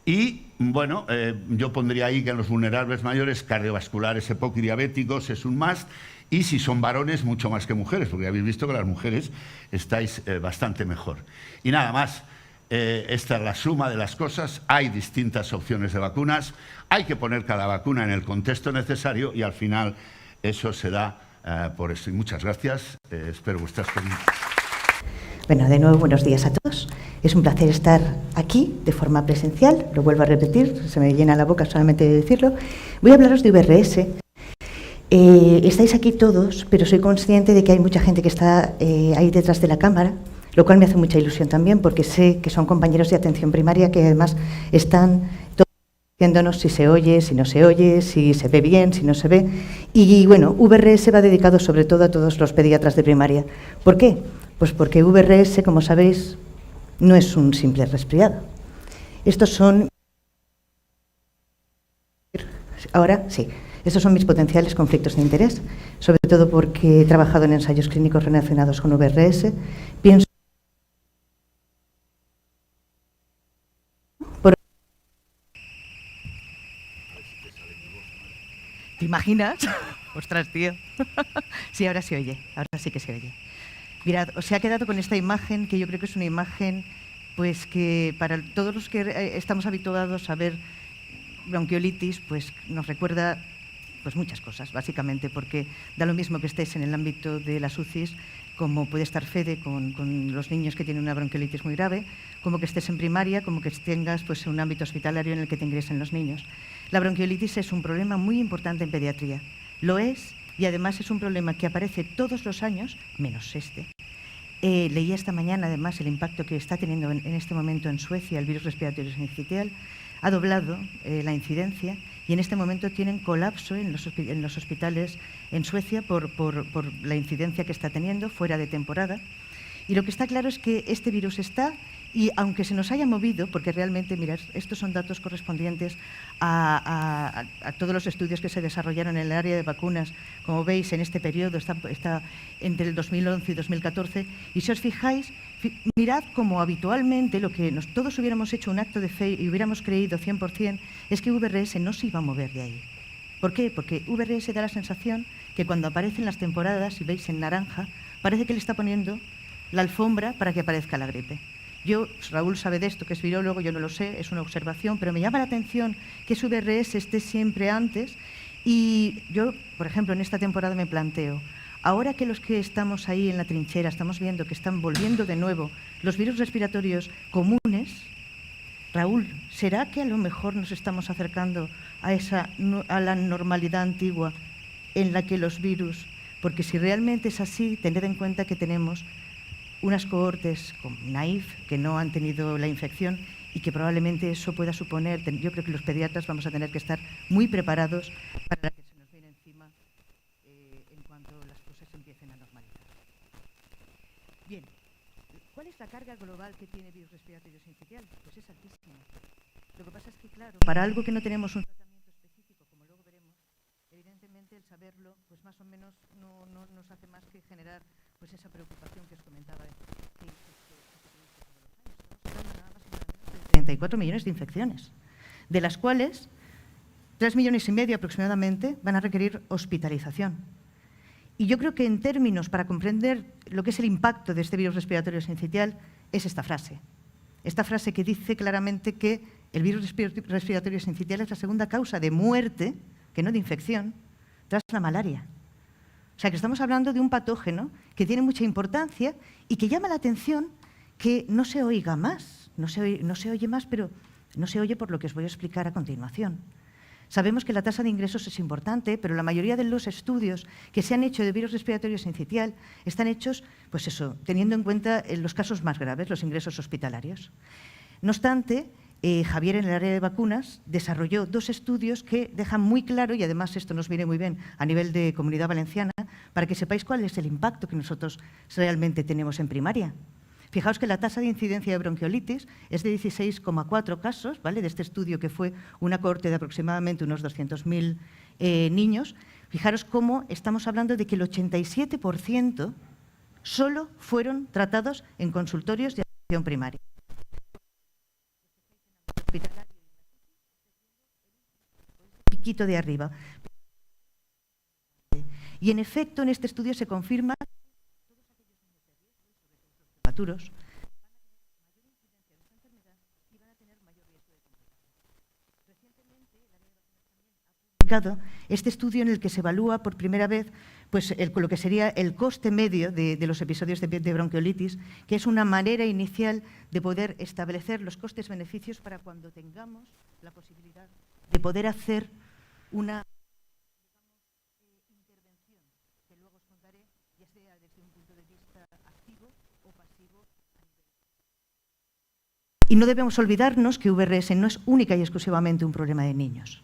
Speaker 3: Y, bueno, yo pondría ahí que en los vulnerables mayores, cardiovasculares, EPOC y diabéticos es un must. Y si son varones, mucho más que mujeres, porque habéis visto que las mujeres estáis bastante mejor. Y nada más. Esta es la suma de las cosas, hay distintas opciones de vacunas, hay que poner cada vacuna en el contexto necesario y al final eso se da por eso. Y muchas gracias, espero vuestras preguntas.
Speaker 4: Bueno, de nuevo, buenos días a todos. Es un placer estar aquí de forma presencial, lo vuelvo a repetir, se me llena la boca solamente de decirlo. Voy a hablaros de VRS. Estáis aquí todos, pero soy consciente de que hay mucha gente que está ahí detrás de la cámara, lo cual me hace mucha ilusión también, porque sé que son compañeros de atención primaria que además están todos diciéndonos si se oye, si no se oye, si se ve bien, si no se ve. Y bueno, VRS va dedicado sobre todo a todos los pediatras de primaria. ¿Por qué? Pues porque VRS, como sabéis, no es un simple resfriado. Estos son... Ahora sí. Estos son mis potenciales conflictos de interés, sobre todo porque he trabajado en ensayos clínicos relacionados con VRS. Pienso ¿Te imaginas? Ostras, tío. Sí, ahora se oye, ahora sí que se oye. Mirad, os he quedado con esta imagen, que yo creo que es una imagen pues que para todos los que estamos habituados a ver bronquiolitis pues, nos recuerda pues, muchas cosas, básicamente, porque da lo mismo que estés en el ámbito de las UCIs, como puede estar Fede con los niños que tienen una bronquiolitis muy grave, como que estés en primaria, como que tengas pues, un ámbito hospitalario en el que te ingresen los niños. La bronquiolitis es un problema muy importante en pediatría. Lo es, y además es un problema que aparece todos los años, menos este. Leí esta mañana, además, el impacto que está teniendo en este momento en Suecia el virus respiratorio sincitial. Ha doblado la incidencia y en este momento tienen colapso en los hospitales en Suecia por la incidencia que está teniendo fuera de temporada. Y lo que está claro es que este virus está, y aunque se nos haya movido, porque realmente, mirad, estos son datos correspondientes a todos los estudios que se desarrollaron en el área de vacunas, como veis en este periodo, está entre el 2011 y 2014, y si os fijáis, mirad como habitualmente lo que todos hubiéramos hecho un acto de fe y hubiéramos creído 100% es que VRS no se iba a mover de ahí. ¿Por qué? Porque VRS da la sensación que cuando aparecen las temporadas, y veis en naranja, parece que le está poniendo la alfombra para que aparezca la gripe. Yo, Raúl sabe de esto, que es virólogo, yo no lo sé, es una observación, pero me llama la atención que ese VRS esté siempre antes y yo, por ejemplo, en esta temporada me planteo, ahora que los que estamos ahí en la trinchera estamos viendo que están volviendo de nuevo los virus respiratorios comunes, Raúl, ¿será que a lo mejor nos estamos acercando a la normalidad antigua en la que los virus, porque si realmente es así, tened en cuenta que tenemos unas cohortes con naïf que no han tenido la infección y que probablemente eso pueda suponer, yo creo que los pediatras vamos a tener que estar muy preparados para que se nos viene encima en cuanto las cosas empiecen a normalizar. Bien, ¿cuál es la carga global que tiene virus respiratorio sincitial? Pues es altísima. Lo que pasa es que, claro, para algo que no tenemos un tratamiento específico, como luego veremos, evidentemente el saberlo, pues más o menos no nos hace más que generar pues esa preocupación que os comentaba. Que estamos hablando nada más y nada menos de 34 millones de infecciones, de las cuales 3,5 millones aproximadamente van a requerir hospitalización. Y yo creo que en términos para comprender lo que es el impacto de este virus respiratorio sincitial es esta frase que dice claramente que el virus respiratorio sincitial es la segunda causa de muerte, que no de infección, tras la malaria. O sea, que estamos hablando de un patógeno que tiene mucha importancia y que llama la atención que no se oiga más. No se oye más, pero no se oye por lo que os voy a explicar a continuación. Sabemos que la tasa de ingresos es importante, pero la mayoría de los estudios que se han hecho de virus respiratorio sincitial están hechos, pues eso, teniendo en cuenta los casos más graves, los ingresos hospitalarios. No obstante, Javier, en el área de vacunas, desarrolló 2 estudios que dejan muy claro, y además esto nos viene muy bien a nivel de Comunidad Valenciana, para que sepáis cuál es el impacto que nosotros realmente tenemos en primaria. Fijaos que la tasa de incidencia de bronquiolitis es de 16,4 casos, ¿vale? De este estudio que fue una cohorte de aproximadamente unos 200.000 niños. Fijaros cómo estamos hablando de que el 87% solo fueron tratados en consultorios de atención primaria. Piquito de arriba. Y en efecto, en este estudio se confirma que todos aquellos niños de riesgo, sobre todo los prematuros, van a tener mayor incidencia de sancermedad y van a tener mayor riesgo de complicación. Recientemente, el área de vacunas también ha publicado este estudio en el que se evalúa por primera vez pues, lo que sería el coste medio de los episodios de bronquiolitis, que es una manera inicial de poder establecer los costes-beneficios para cuando tengamos la posibilidad de poder hacer una intervención, que luego os contaré, ya sea desde un punto de vista activo o pasivo. Y no debemos olvidarnos que VRS no es única y exclusivamente un problema de niños.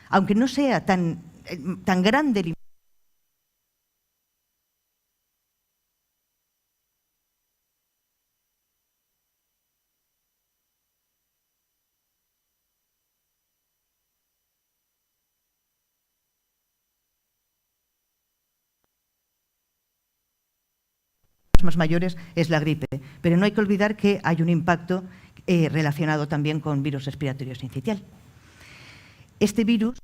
Speaker 4: Aunque no sea tan grande el más mayores es la gripe, pero no hay que olvidar que hay un impacto relacionado también con virus respiratorio sincitial. Este virus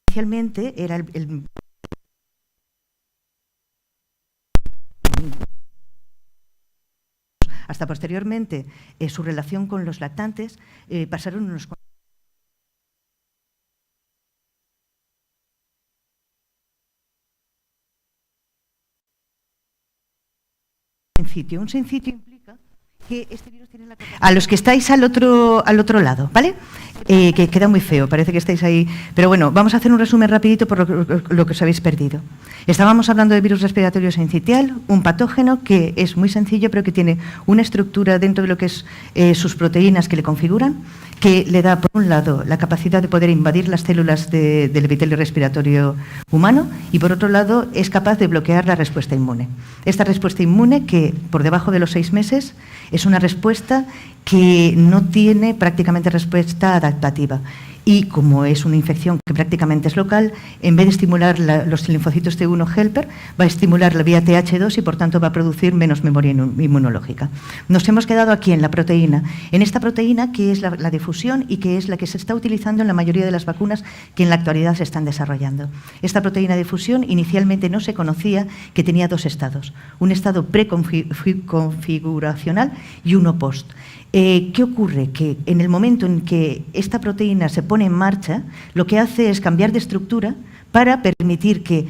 Speaker 4: inicialmente era hasta posteriormente su relación con los lactantes, pasaron unos sincitio. Un sincitio implica que este virus tiene la capacidad... A los que estáis al otro lado, ¿vale? Que queda muy feo, parece que estáis ahí. Pero bueno, vamos a hacer un resumen rapidito por lo que os habéis perdido. Estábamos hablando de virus respiratorio sincitial, un patógeno que es muy sencillo, pero que tiene una estructura dentro de lo que es sus proteínas que le configuran, que le da, por un lado, la capacidad de poder invadir las células del epitelio respiratorio humano y, por otro lado, es capaz de bloquear la respuesta inmune. Esta respuesta inmune, que por debajo de los 6 meses, es una respuesta que no tiene prácticamente respuesta adaptativa. Y como es una infección que prácticamente es local, en vez de estimular los linfocitos T1 helper, va a estimular la vía TH2 y por tanto va a producir menos memoria inmunológica. Nos hemos quedado aquí en la proteína, en esta proteína que es la difusión y que es la que se está utilizando en la mayoría de las vacunas que en la actualidad se están desarrollando. Esta proteína de difusión inicialmente no se conocía que tenía 2 estados, un estado preconfiguracional y uno post. ¿Qué ocurre? Que en el momento en que esta proteína se pone en marcha, lo que hace es cambiar de estructura para permitir que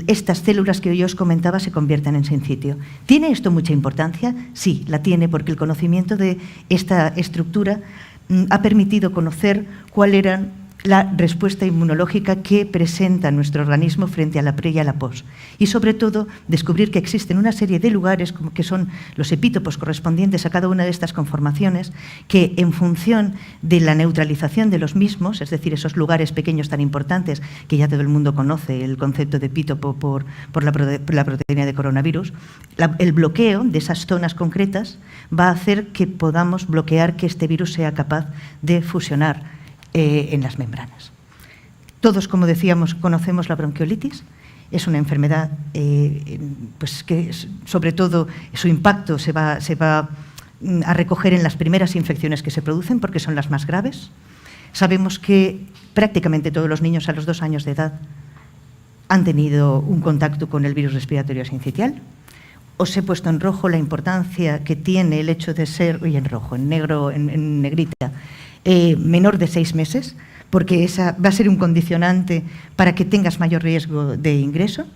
Speaker 4: estas células que yo os comentaba se conviertan en sincitio. ¿Tiene esto mucha importancia? Sí, la tiene, porque el conocimiento de esta estructura ha permitido conocer cuál era la respuesta inmunológica que presenta nuestro organismo frente a la pre y a la post. Y sobre todo, descubrir que existen una serie de lugares, como que son los epítopos correspondientes a cada una de estas conformaciones, que en función de la neutralización de los mismos, es decir, esos lugares pequeños tan importantes que ya todo el mundo conoce, el concepto de epítopo por la proteína de coronavirus, el bloqueo de esas zonas concretas va a hacer que podamos bloquear que este virus sea capaz de fusionar en las membranas. Todos, como decíamos, conocemos la bronquiolitis. Es una enfermedad pues que, sobre todo, su impacto se va a recoger en las primeras infecciones que se producen, porque son las más graves. Sabemos que prácticamente todos los niños a los 2 años de edad han tenido un contacto con el virus respiratorio sincitial. Os he puesto en rojo la importancia que tiene el hecho de ser, en rojo, en negro, en negrita, menor de 6 meses, porque esa va a ser un condicionante para que tengas mayor riesgo de ingreso.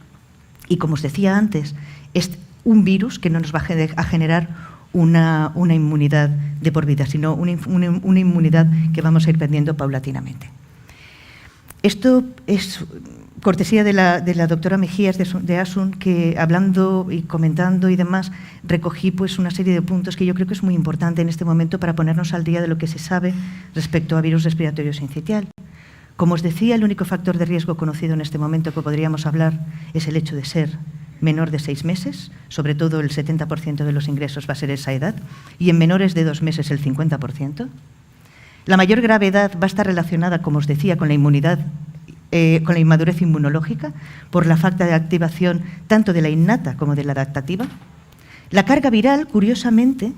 Speaker 4: Y como os decía antes, es un virus que no nos va a generar una inmunidad de por vida, sino una inmunidad que vamos a ir perdiendo paulatinamente. Esto es cortesía de la doctora Mejías de Asun, que hablando y comentando y demás, recogí pues una serie de puntos que yo creo que es muy importante en este momento para ponernos al día de lo que se sabe respecto a virus respiratorio sincitial. Como os decía, el único factor de riesgo conocido en este momento que podríamos hablar es el hecho de ser menor de 6 meses, sobre todo el 70% de los ingresos va a ser esa edad, y en menores de 2 meses el 50%. La mayor gravedad va a estar relacionada, como os decía, con la inmunidad, con la inmadurez inmunológica, por la falta de activación tanto de la innata como de la adaptativa. La carga viral, curiosamente,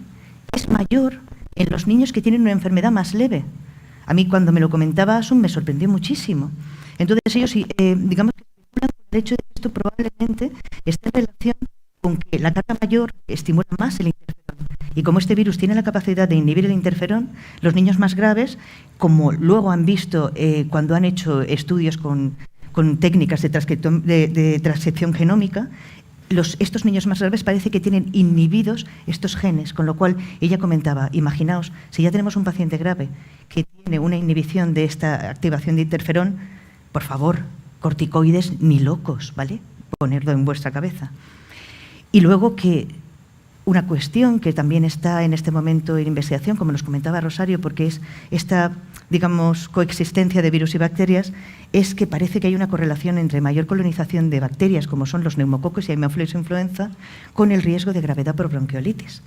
Speaker 4: es mayor en los niños que tienen una enfermedad más leve. A mí, cuando me lo comentaba Asun, me sorprendió muchísimo. Entonces, ellos, digamos, que especulan con el hecho de que esto probablemente esté en relación con que la carga mayor estimula más el interferón. Y como este virus tiene la capacidad de inhibir el interferón, los niños más graves, como luego han visto cuando han hecho estudios con técnicas de transcripción genómica, estos niños más graves parece que tienen inhibidos estos genes, con lo cual ella comentaba, imaginaos, si ya tenemos un paciente grave que tiene una inhibición de esta activación de interferón, por favor, corticoides ni locos, ¿vale? Ponerlo en vuestra cabeza. Y luego que una cuestión que también está en este momento en investigación, como nos comentaba Rosario, porque es esta, digamos, coexistencia de virus y bacterias, es que parece que hay una correlación entre mayor colonización de bacterias, como son los neumococos y Haemophilus influenza, con el riesgo de gravedad por bronquiolitis.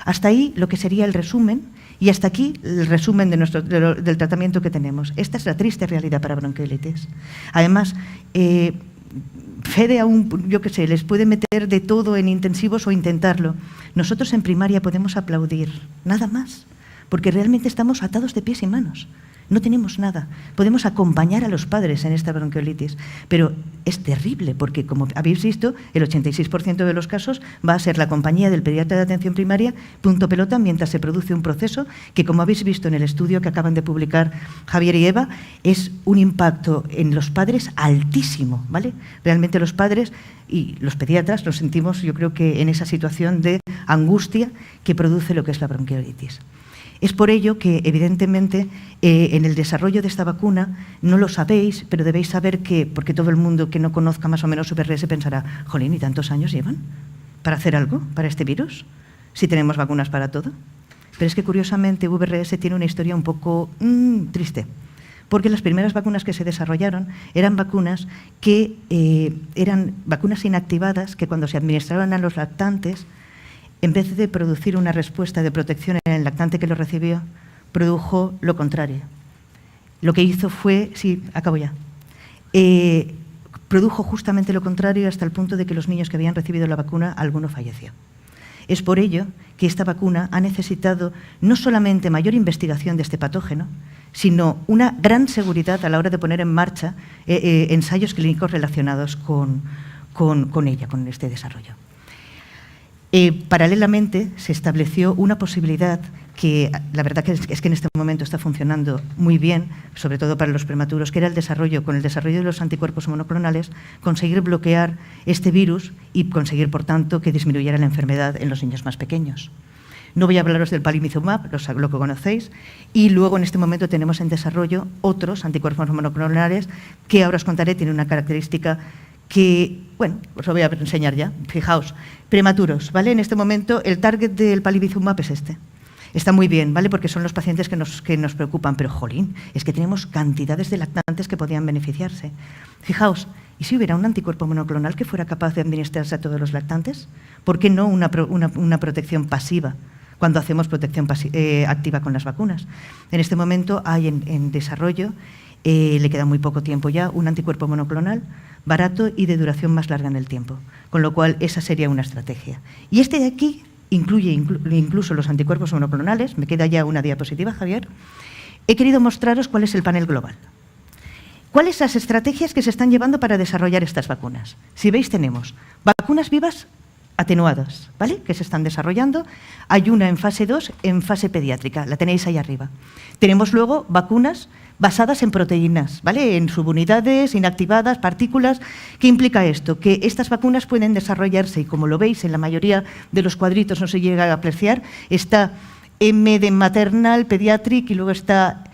Speaker 4: Hasta ahí lo que sería el resumen, y hasta aquí el resumen del tratamiento que tenemos. Esta es la triste realidad para bronquiolitis. Además, Fede aún, yo qué sé, les puede meter de todo en intensivos o intentarlo. Nosotros en primaria podemos aplaudir, nada más, porque realmente estamos atados de pies y manos. No tenemos nada. Podemos acompañar a los padres en esta bronquiolitis, pero es terrible porque, como habéis visto, el 86% de los casos va a ser la compañía del pediatra de atención primaria, punto pelota, mientras se produce un proceso que, como habéis visto en el estudio que acaban de publicar Javier y Eva, es un impacto en los padres altísimo, ¿vale? Realmente los padres y los pediatras nos sentimos, yo creo que en esa situación de angustia que produce lo que es la bronquiolitis. Es por ello que, evidentemente, en el desarrollo de esta vacuna, no lo sabéis, pero debéis saber que, porque todo el mundo que no conozca más o menos VRS pensará, jolín, ¿y tantos años llevan para hacer algo para este virus? Si tenemos vacunas para todo. Pero es que, curiosamente, VRS tiene una historia un poco triste, porque las primeras vacunas que se desarrollaron eran vacunas que eran vacunas inactivadas que cuando se administraron a los lactantes, en vez de producir una respuesta de protección en el lactante que lo recibió, produjo lo contrario. Lo que hizo fue, sí, acabo ya, produjo justamente lo contrario hasta el punto de que los niños que habían recibido la vacuna, alguno falleció. Es por ello que esta vacuna ha necesitado no solamente mayor investigación de este patógeno, sino una gran seguridad a la hora de poner en marcha ensayos clínicos relacionados con ella, con este desarrollo. Paralelamente, se estableció una posibilidad que la verdad que es que en este momento está funcionando muy bien, sobre todo para los prematuros, que era con el desarrollo de los anticuerpos monoclonales, conseguir bloquear este virus y conseguir, por tanto, que disminuyera la enfermedad en los niños más pequeños. No voy a hablaros del palivizumab, lo que conocéis, y luego en este momento tenemos en desarrollo otros anticuerpos monoclonales que ahora os contaré, tiene una característica que, bueno, os lo voy a enseñar ya. Fijaos, prematuros, ¿vale? En este momento el target del palivizumab es este. Está muy bien, ¿vale? Porque son los pacientes que nos preocupan, pero, jolín, es que tenemos cantidades de lactantes que podían beneficiarse. Fijaos, ¿y si hubiera un anticuerpo monoclonal que fuera capaz de administrarse a todos los lactantes? ¿Por qué no una protección pasiva cuando hacemos protección activa con las vacunas? En este momento hay en desarrollo, le queda muy poco tiempo ya, un anticuerpo monoclonal barato y de duración más larga en el tiempo, con lo cual esa sería una estrategia. Y este de aquí incluye incluso los anticuerpos monoclonales. Me queda ya una diapositiva, Javier. He querido mostraros cuál es el panel global. ¿Cuáles son las estrategias que se están llevando para desarrollar estas vacunas? Si veis, tenemos vacunas vivas atenuadas, ¿vale?, que se están desarrollando. Hay una en fase 2, en fase pediátrica, la tenéis ahí arriba. Tenemos luego vacunas basadas en proteínas, ¿vale?, en subunidades, inactivadas, partículas. ¿Qué implica esto? Que estas vacunas pueden desarrollarse y, como lo veis, en la mayoría de los cuadritos no se llega a apreciar, está M de maternal, pediatric, y luego está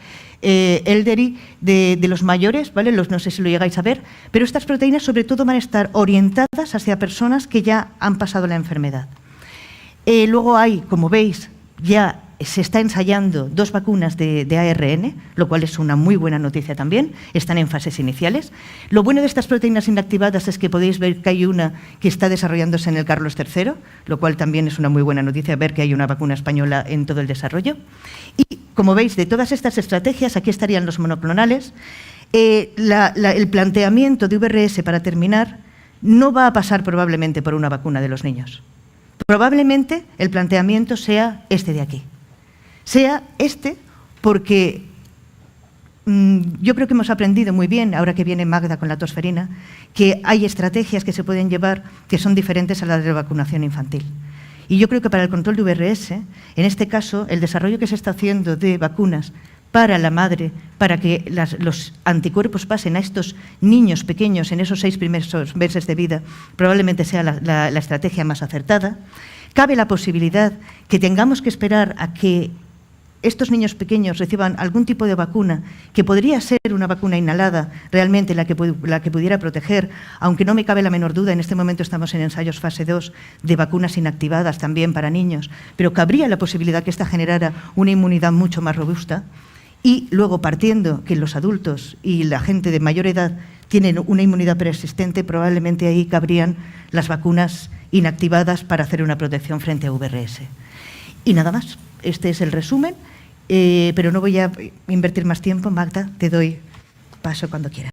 Speaker 4: elderly de los mayores, ¿vale? No sé si lo llegáis a ver, pero estas proteínas sobre todo van a estar orientadas hacia personas que ya han pasado la enfermedad. Luego hay, como veis, ya se está ensayando 2 vacunas de ARN, lo cual es una muy buena noticia también, están en fases iniciales. Lo bueno de estas proteínas inactivadas es que podéis ver que hay una que está desarrollándose en el Carlos III, lo cual también es una muy buena noticia, ver que hay una vacuna española en todo el desarrollo. Y, como veis, de todas estas estrategias, aquí estarían los monoclonales. El planteamiento de VRS, para terminar, no va a pasar probablemente por una vacuna de los niños. Probablemente el planteamiento sea este de aquí. Sea este porque yo creo que hemos aprendido muy bien, ahora que viene Magda con la tosferina, que hay estrategias que se pueden llevar que son diferentes a las de la vacunación infantil. Y yo creo que para el control de VRS, en este caso, el desarrollo que se está haciendo de vacunas para la madre, para que los anticuerpos pasen a estos niños pequeños en esos 6 primeros meses de vida, probablemente sea la estrategia más acertada. Cabe la posibilidad que tengamos que esperar a que estos niños pequeños reciban algún tipo de vacuna, que podría ser una vacuna inhalada, realmente la que pudiera proteger, aunque no me cabe la menor duda, en este momento estamos en ensayos fase 2 de vacunas inactivadas también para niños, pero cabría la posibilidad que esta generara una inmunidad mucho más robusta. Y luego, partiendo que los adultos y la gente de mayor edad tienen una inmunidad persistente, probablemente ahí cabrían las vacunas inactivadas para hacer una protección frente a VRS. Y nada más, este es el resumen, pero no voy a invertir más tiempo. Magda, te doy paso cuando quieras.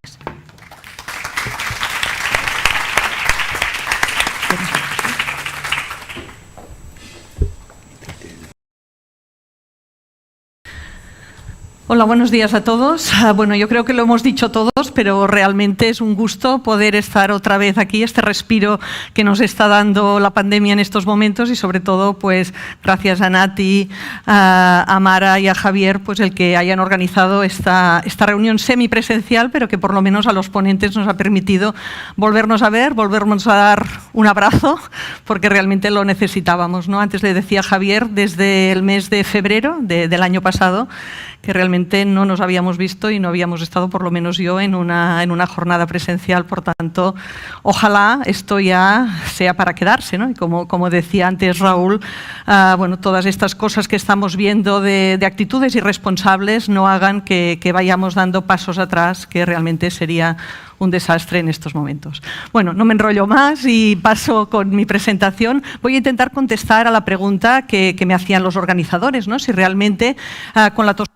Speaker 5: Hola, buenos días a todos. Bueno, yo creo que lo hemos dicho todos, pero realmente es un gusto poder estar otra vez aquí, este respiro que nos está dando la pandemia en estos momentos y sobre todo, pues gracias a Nati, a Mara y a Javier, pues el que hayan organizado esta reunión semipresencial, pero que por lo menos a los ponentes nos ha permitido volvernos a ver, volvernos a dar un abrazo, porque realmente lo necesitábamos, ¿no? Antes le decía a Javier, desde el mes de febrero del año pasado, que realmente no nos habíamos visto y no habíamos estado, por lo menos yo, en una jornada presencial. Por tanto, ojalá esto ya sea para quedarse, ¿no? Y como decía antes Raúl, bueno, todas estas cosas que estamos viendo de actitudes irresponsables no hagan que vayamos dando pasos atrás, que realmente sería un desastre en estos momentos. Bueno, no me enrollo más y paso con mi presentación. Voy a intentar contestar a la pregunta que me hacían los organizadores, ¿no? Si realmente con la tosferina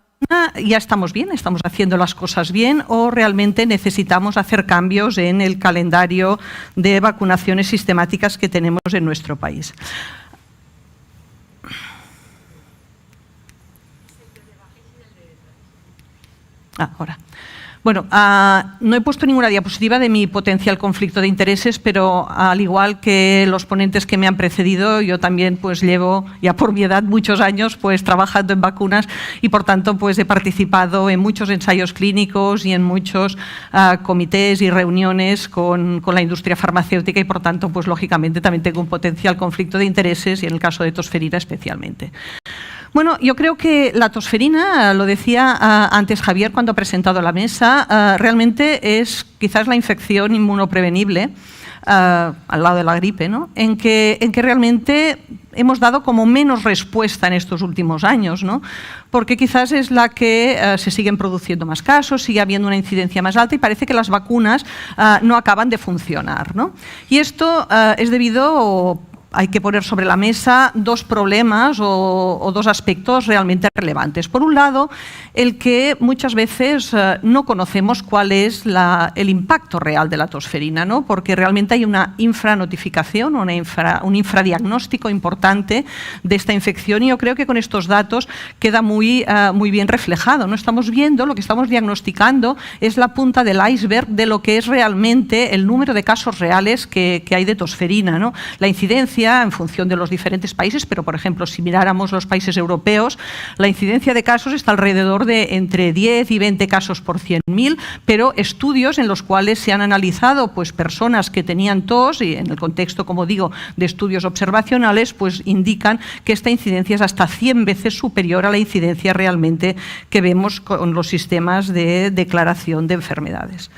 Speaker 5: ya estamos bien, estamos haciendo las cosas bien o realmente necesitamos hacer cambios en el calendario de vacunaciones sistemáticas que tenemos en nuestro país. Ahora. Bueno, no he puesto ninguna diapositiva de mi potencial conflicto de intereses, pero al igual que los ponentes que me han precedido, yo también pues llevo ya por mi edad muchos años pues trabajando en vacunas y por tanto pues he participado en muchos ensayos clínicos y en muchos comités y reuniones con la industria farmacéutica y por tanto pues lógicamente también tengo un potencial conflicto de intereses y en el caso de tosferina especialmente. Bueno, yo creo que la tosferina, lo decía antes Javier cuando ha presentado la mesa, realmente es quizás la infección inmunoprevenible al lado de la gripe, ¿no? en que realmente hemos dado como menos respuesta en estos últimos años, ¿no? Porque quizás es la que se siguen produciendo más casos, sigue habiendo una incidencia más alta y parece que las vacunas no acaban de funcionar, ¿no? Y esto es debido hay que poner sobre la mesa dos problemas o dos aspectos realmente relevantes. Por un lado, el que muchas veces no conocemos cuál es el impacto real de la tosferina, ¿no? Porque realmente hay una infranotificación, un infradiagnóstico importante de esta infección y yo creo que con estos datos queda muy bien reflejado, ¿no? Estamos viendo, lo que estamos diagnosticando es la punta del iceberg de lo que es realmente el número de casos reales que hay de tosferina, ¿no? La incidencia en función de los diferentes países, pero por ejemplo, si miráramos los países europeos, la incidencia de casos está alrededor de entre 10 y 20 casos por 100.000, pero estudios en los cuales se han analizado pues, personas que tenían tos y en el contexto, como digo, de estudios observacionales, pues indican que esta incidencia es hasta 100 veces superior a la incidencia realmente que vemos con los sistemas de declaración de enfermedades.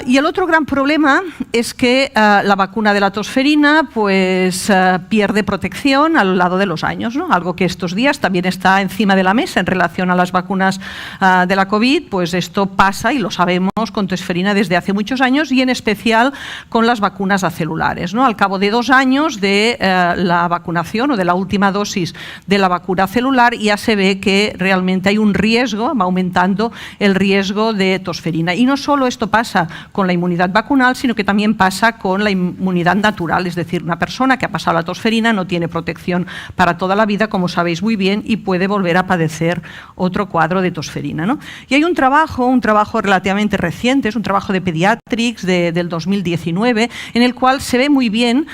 Speaker 5: Y el otro gran problema es que la vacuna de la tosferina pues, pierde protección a lo largo de los años, ¿no? Algo que estos días también está encima de la mesa en relación a las vacunas de la COVID, pues esto pasa y lo sabemos con tosferina desde hace muchos años y en especial con las vacunas acelulares, ¿no? Al cabo de 2 años de la vacunación o de la última dosis de la vacuna celular ya se ve que realmente hay un riesgo, va aumentando el riesgo de tosferina. Y no solo esto pasa con la inmunidad vacunal, sino que también pasa con la inmunidad natural, es decir, una persona que ha pasado la tosferina no tiene protección para toda la vida, como sabéis muy bien, y puede volver a padecer otro cuadro de tosferina, ¿no? Y hay un trabajo relativamente reciente, es un trabajo de Pediatrics del 2019, en el cual se ve muy bien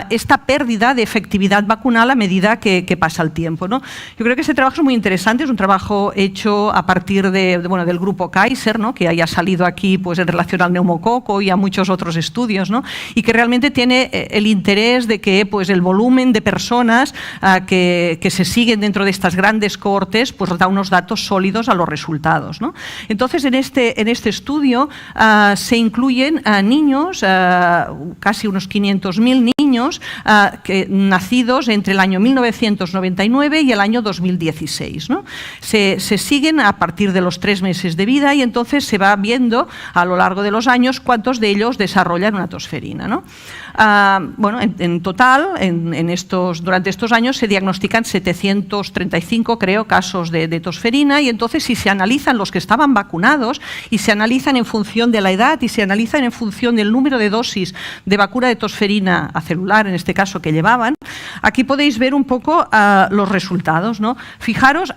Speaker 5: esta pérdida de efectividad vacunal a medida que pasa el tiempo, ¿no? Yo creo que ese trabajo es muy interesante, es un trabajo hecho a partir del grupo Kaiser, ¿no? Que haya salido aquí pues, en relación al neumococo y a muchos otros estudios, ¿no? Y que realmente tiene el interés de que pues, el volumen de personas que se siguen dentro de estas grandes cohortes pues, da unos datos sólidos a los resultados, ¿no? Entonces, en este estudio se incluyen niños, casi unos 500.000 niños nacidos entre el año 1999 y el año 2016, ¿no? Se siguen a partir de los 3 meses de vida y entonces se va viendo a lo largo de los años cuántos de ellos desarrollan una tosferina, ¿no? Bueno, en total, durante estos años se diagnostican 735, creo, casos de tosferina y entonces si se analizan los que estaban vacunados y se analizan en función de la edad y se analizan en función del número de dosis de vacuna de tosferina acelular, en este caso, que llevaban, aquí podéis ver un poco los resultados, ¿no? Fijaros,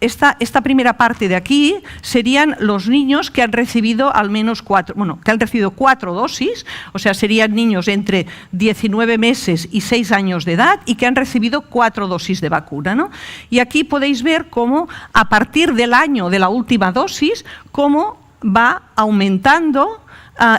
Speaker 5: esta primera parte de aquí serían los niños que han recibido al menos que han recibido 4 dosis, o sea, serían niños entre 19 meses y 6 años de edad y que han recibido 4 dosis de vacuna, ¿no? Y aquí podéis ver cómo a partir del año de la última dosis, cómo va aumentando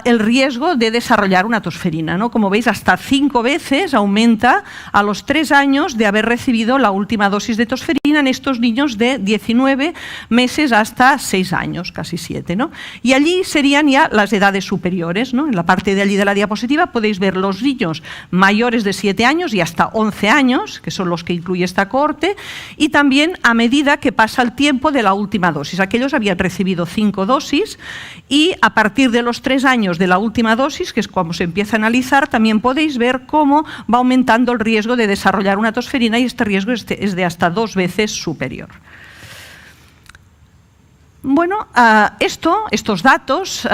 Speaker 5: el riesgo de desarrollar una tosferina, ¿no? Como veis, hasta 5 veces aumenta a los 3 años de haber recibido la última dosis de tosferina en estos niños de 19 meses hasta 6 años, casi 7, ¿no? Y allí serían ya las edades superiores, ¿no? En la parte de allí de la diapositiva podéis ver los niños mayores de 7 años y hasta 11 años, que son los que incluye esta cohorte, y también a medida que pasa el tiempo de la última dosis. Aquellos habían recibido 5 dosis y a partir de los 3 años de la última dosis, que es cuando se empieza a analizar, también podéis ver cómo va aumentando el riesgo de desarrollar una tosferina y este riesgo es de hasta 2 veces superior. Bueno, estos datos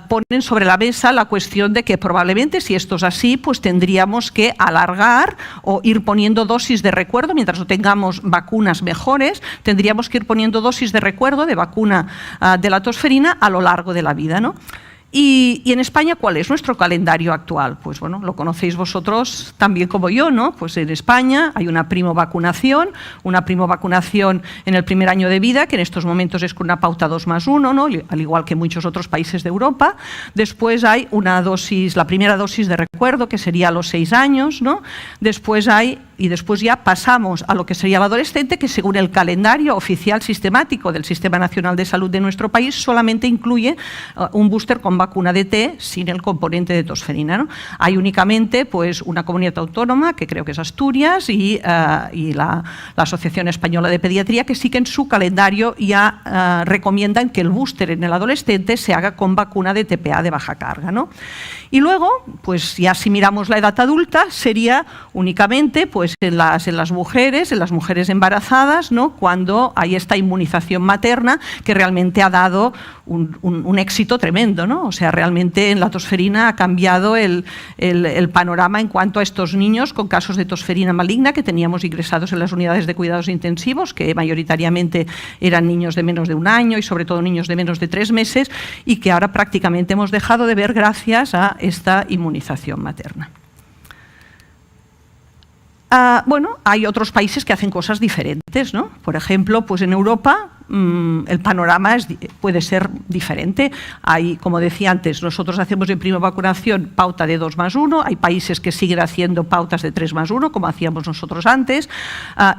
Speaker 5: ponen sobre la mesa la cuestión de que probablemente, si esto es así, pues tendríamos que alargar o ir poniendo dosis de recuerdo, mientras no tengamos vacunas mejores, tendríamos que ir poniendo dosis de recuerdo de vacuna de la tosferina a lo largo de la vida, ¿no? Y en España, ¿cuál es nuestro calendario actual? Pues bueno, lo conocéis vosotros también como yo, ¿no? Pues en España hay una primovacunación en el primer año de vida, que en estos momentos es con una pauta 2+1, ¿no? Al igual que muchos otros países de Europa. Después hay la primera dosis de recuerdo, que sería a los 6 años, ¿no? Después ya pasamos a lo que sería el adolescente, que según el calendario oficial sistemático del Sistema Nacional de Salud de nuestro país, solamente incluye un booster con vacuna de T sin el componente de tosferina, ¿no? Hay únicamente pues, una comunidad autónoma, que creo que es Asturias, y la Asociación Española de Pediatría, que sí que en su calendario ya recomiendan que el booster en el adolescente se haga con vacuna de TPA de baja carga, ¿no? Y luego, pues ya si miramos la edad adulta, sería únicamente pues, en las mujeres embarazadas, ¿no? Cuando hay esta inmunización materna que realmente ha dado un éxito tremendo, ¿no? O sea, realmente en la tosferina ha cambiado el panorama en cuanto a estos niños con casos de tosferina maligna que teníamos ingresados en las unidades de cuidados intensivos, que mayoritariamente eran niños de menos de 1 año y sobre todo niños de menos de 3 meses, y que ahora prácticamente hemos dejado de ver gracias a esta inmunización materna. Bueno, hay otros países que hacen cosas diferentes, ¿no? Por ejemplo, pues en Europa el panorama puede ser diferente. Hay, como decía antes, nosotros hacemos en primovacunación pauta de 2+1, hay países que siguen haciendo pautas de 3+1, como hacíamos nosotros antes.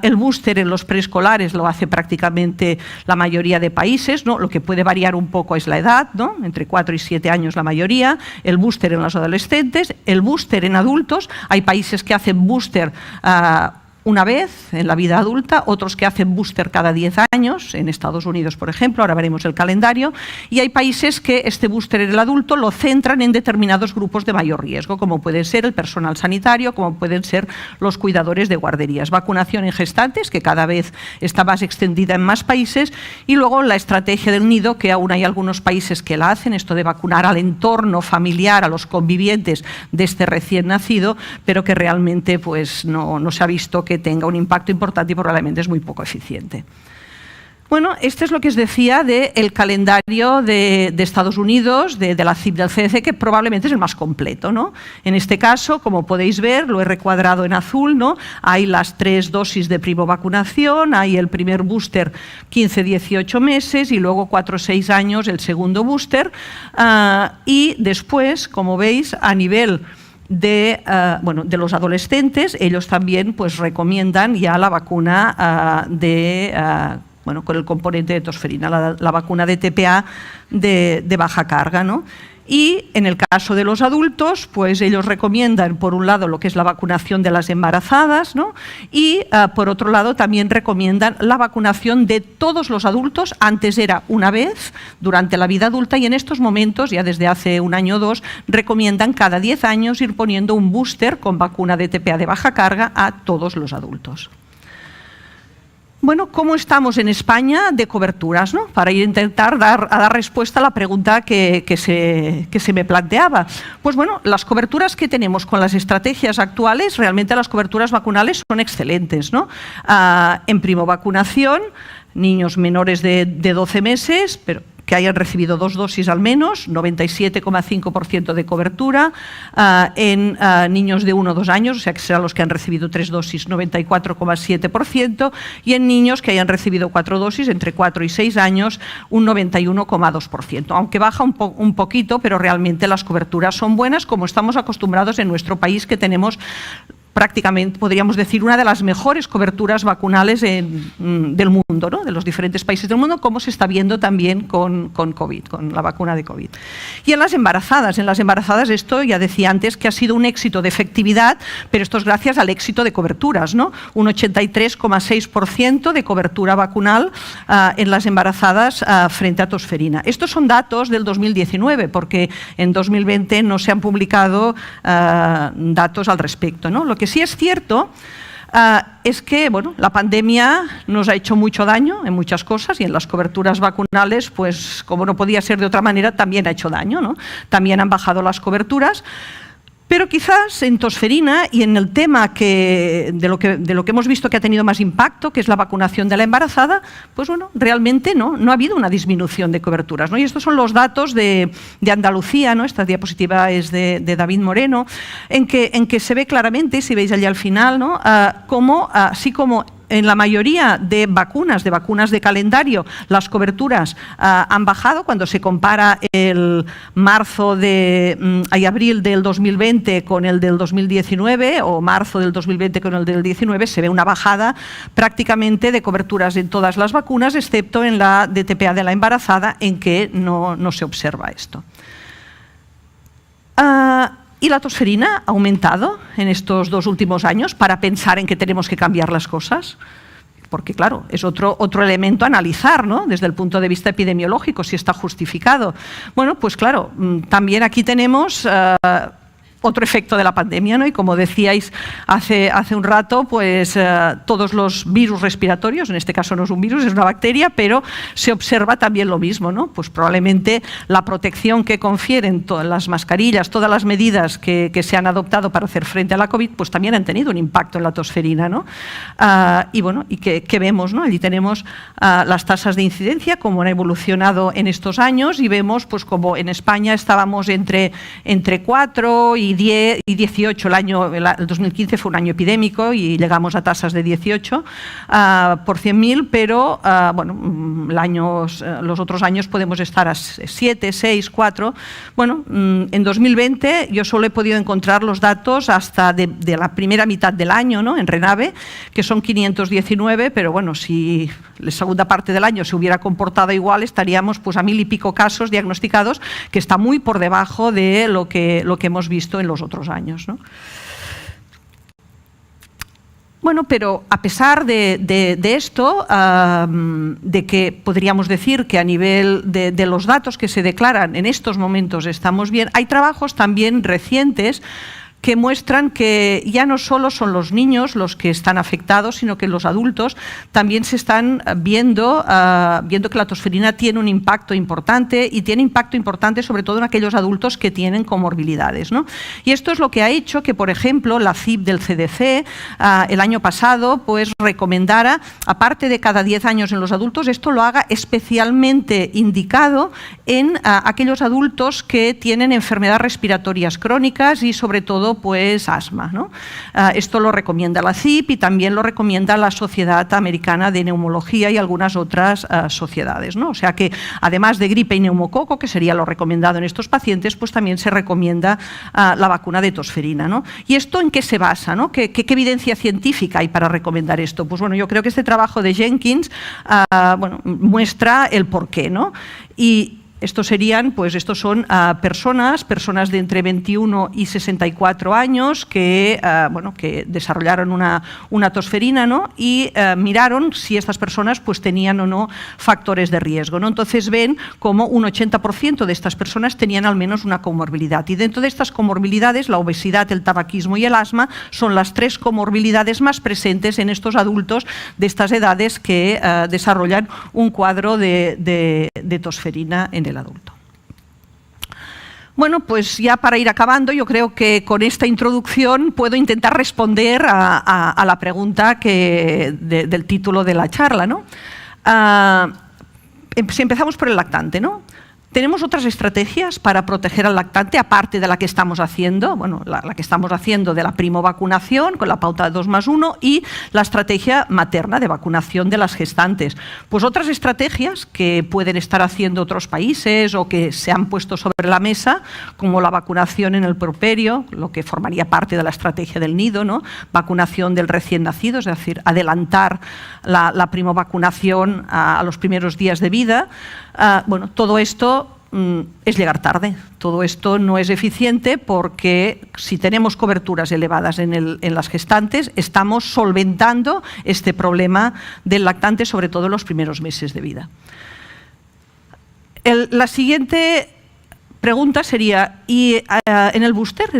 Speaker 5: El booster en los preescolares lo hace prácticamente la mayoría de países, ¿no? Lo que puede variar un poco es la edad, ¿no? Entre 4 y 7 años la mayoría. El booster en los adolescentes, el booster en adultos, hay países que hacen booster una vez en la vida adulta, otros que hacen booster cada 10 años, en Estados Unidos, por ejemplo, ahora veremos el calendario, y hay países que este booster en el adulto lo centran en determinados grupos de mayor riesgo, como puede ser el personal sanitario, como pueden ser los cuidadores de guarderías. Vacunación en gestantes, que cada vez está más extendida en más países, y luego la estrategia del nido, que aún hay algunos países que la hacen, esto de vacunar al entorno familiar, a los convivientes de este recién nacido, pero que realmente pues, no se ha visto que tenga un impacto importante y probablemente es muy poco eficiente. Bueno, este es lo que os decía del calendario de Estados Unidos, de la CIP del CDC, que probablemente es el más completo, ¿no? En este caso, como podéis ver, lo he recuadrado en azul, ¿no? Hay las 3 dosis de primovacunación, hay el primer booster 15-18 meses y luego 4-6 años el segundo booster, y después, como veis, a nivel de los adolescentes, ellos también pues, recomiendan ya la vacuna con el componente de tosferina, la vacuna de TPA de baja carga, ¿no? Y en el caso de los adultos, pues ellos recomiendan, por un lado, lo que es la vacunación de las embarazadas, ¿no? Y por otro lado, también recomiendan la vacunación de todos los adultos. Antes era una vez durante la vida adulta y en estos momentos, ya desde hace 1 año o 2, recomiendan cada 10 años ir poniendo un booster con vacuna de TPA de baja carga a todos los adultos. Bueno, ¿cómo estamos en España de coberturas, ¿no? Para intentar dar respuesta a la pregunta que se me planteaba. Pues bueno, las coberturas que tenemos con las estrategias actuales, realmente las coberturas vacunales son excelentes, ¿no? En primovacunación, niños menores de 12 meses, pero que hayan recibido 2 dosis al menos, 97,5% de cobertura, en niños de 1 o 2 años, o sea que serán los que han recibido 3 dosis, 94,7%, y en niños que hayan recibido 4 dosis, entre 4 y 6 años, un 91,2%. Aunque baja un poquito, pero realmente las coberturas son buenas, como estamos acostumbrados en nuestro país, que tenemos prácticamente, podríamos decir, una de las mejores coberturas vacunales del mundo, ¿no? De los diferentes países del mundo, como se está viendo también con COVID, con la vacuna de COVID. Y en las embarazadas esto ya decía antes que ha sido un éxito de efectividad, pero esto es gracias al éxito de coberturas, ¿no? Un 83,6% de cobertura vacunal en las embarazadas frente a tosferina. Estos son datos del 2019, porque en 2020 no se han publicado datos al respecto, ¿no? Lo que sí es cierto es que bueno, la pandemia nos ha hecho mucho daño en muchas cosas, y en las coberturas vacunales, pues como no podía ser de otra manera, también ha hecho daño, ¿no? También han bajado las coberturas. Pero quizás en tosferina y en el tema de lo que hemos visto que ha tenido más impacto, que es la vacunación de la embarazada, pues bueno, realmente no ha habido una disminución de coberturas, ¿no? Y estos son los datos de Andalucía, ¿no? Esta diapositiva es de David Moreno, en que se ve claramente, si veis allí al final, ¿no? Cómo, así como en la mayoría de vacunas de calendario, las coberturas han bajado cuando se compara el abril del 2020 con el del 2019 o marzo del 2020 con el del 19, se ve una bajada prácticamente de coberturas en todas las vacunas, excepto en la DTPA de la embarazada, en que no se observa esto. Y la tosferina ha aumentado en estos 2 últimos años para pensar en que tenemos que cambiar las cosas, porque claro, es otro elemento a analizar, ¿no? Desde el punto de vista epidemiológico, si está justificado. Bueno, pues claro, también aquí tenemos otro efecto de la pandemia, ¿no? Y como decíais hace un rato, pues todos los virus respiratorios, en este caso no es un virus, es una bacteria, pero se observa también lo mismo, ¿no? Pues probablemente la protección que confieren todas las mascarillas, todas las medidas que se han adoptado para hacer frente a la COVID, pues también han tenido un impacto en la tosferina, ¿no? Y bueno, y que vemos, ¿no? Allí tenemos las tasas de incidencia, cómo han evolucionado en estos años, y vemos pues como en España estábamos entre 4 y 10 y 18, el 2015 fue un año epidémico y llegamos a tasas de 18 por 100.000, pero bueno, los otros años podemos estar a 7, 6, 4. Bueno, en 2020 yo solo he podido encontrar los datos hasta de la primera mitad del año, ¿no? En Renave, que son 519, pero bueno, si la segunda parte del año se hubiera comportado igual, estaríamos pues a 1.000 y pico casos diagnosticados, que está muy por debajo de lo que hemos visto en los otros años, ¿no? Bueno, pero a pesar de esto, de que podríamos decir que a nivel de los datos que se declaran en estos momentos estamos bien, hay trabajos también recientes que muestran que ya no solo son los niños los que están afectados, sino que los adultos también se están viendo que la tosferina tiene un impacto importante, y tiene impacto importante sobre todo en aquellos adultos que tienen comorbilidades, ¿no? Y esto es lo que ha hecho que, por ejemplo, la CIP del CDC el año pasado pues recomendara, aparte de cada 10 años en los adultos, esto lo haga especialmente indicado en aquellos adultos que tienen enfermedades respiratorias crónicas y sobre todo pues asma, ¿no? Esto lo recomienda la CIP y también lo recomienda la Sociedad Americana de Neumología y algunas otras sociedades, ¿no? O sea que además de gripe y neumococo, que sería lo recomendado en estos pacientes, pues también se recomienda la vacuna de tosferina, ¿no? ¿Y esto en qué se basa, ¿no? ¿Qué evidencia científica hay para recomendar esto? Pues bueno, yo creo que este trabajo de Jenkins bueno, muestra el porqué, ¿no? Y estos son personas de entre 21 y 64 años que desarrollaron una tosferina, ¿no? Y miraron si estas personas pues tenían o no factores de riesgo, ¿no? Entonces ven como un 80% de estas personas tenían al menos una comorbilidad, y dentro de estas comorbilidades la obesidad, el tabaquismo y el asma son las 3 comorbilidades más presentes en estos adultos de estas edades que desarrollan un cuadro de tosferina en el adulto. Bueno, pues ya para ir acabando, yo creo que con esta introducción puedo intentar responder a la pregunta del título de la charla, ¿no? Si empezamos por el lactante, ¿no? ¿Tenemos otras estrategias para proteger al lactante, aparte de la que estamos haciendo? Bueno, la que estamos haciendo de la primovacunación, con la pauta de 2+1, y la estrategia materna de vacunación de las gestantes. Pues otras estrategias que pueden estar haciendo otros países o que se han puesto sobre la mesa, como la vacunación en el puerperio, lo que formaría parte de la estrategia del nido, ¿no? Vacunación del recién nacido, es decir, adelantar la primovacunación a los primeros días de vida. Bueno, todo esto es llegar tarde. Todo esto no es eficiente porque si tenemos coberturas elevadas en las gestantes, estamos solventando este problema del lactante, sobre todo en los primeros meses de vida. La siguiente pregunta sería, ¿y en el booster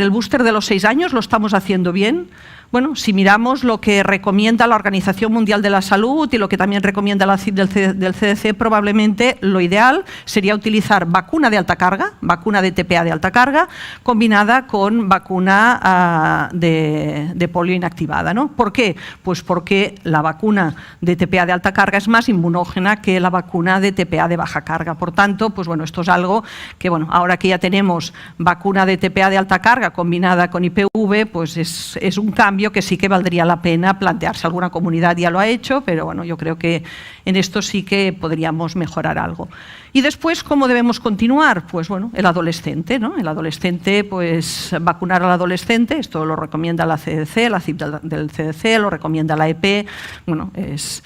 Speaker 5: de los 6 años lo estamos haciendo bien? Bueno, si miramos lo que recomienda la Organización Mundial de la Salud y lo que también recomienda la CIP del CDC, probablemente lo ideal sería utilizar vacuna de alta carga, vacuna de TPA de alta carga, combinada con vacuna de polio inactivada, ¿no? ¿Por qué? Pues porque la vacuna de TPA de alta carga es más inmunógena que la vacuna de TPA de baja carga. Por tanto, pues bueno, esto es algo que, bueno, ahora que ya tenemos vacuna de TPA de alta carga combinada con IPV, pues es un cambio que sí que valdría la pena plantearse. Alguna comunidad ya lo ha hecho, pero bueno, yo creo que en esto sí que podríamos mejorar algo. Y después, ¿cómo debemos continuar? Pues bueno, el adolescente, ¿no? El adolescente, pues vacunar al adolescente, esto lo recomienda la CDC, la CIP del CDC, lo recomienda la EP, bueno, es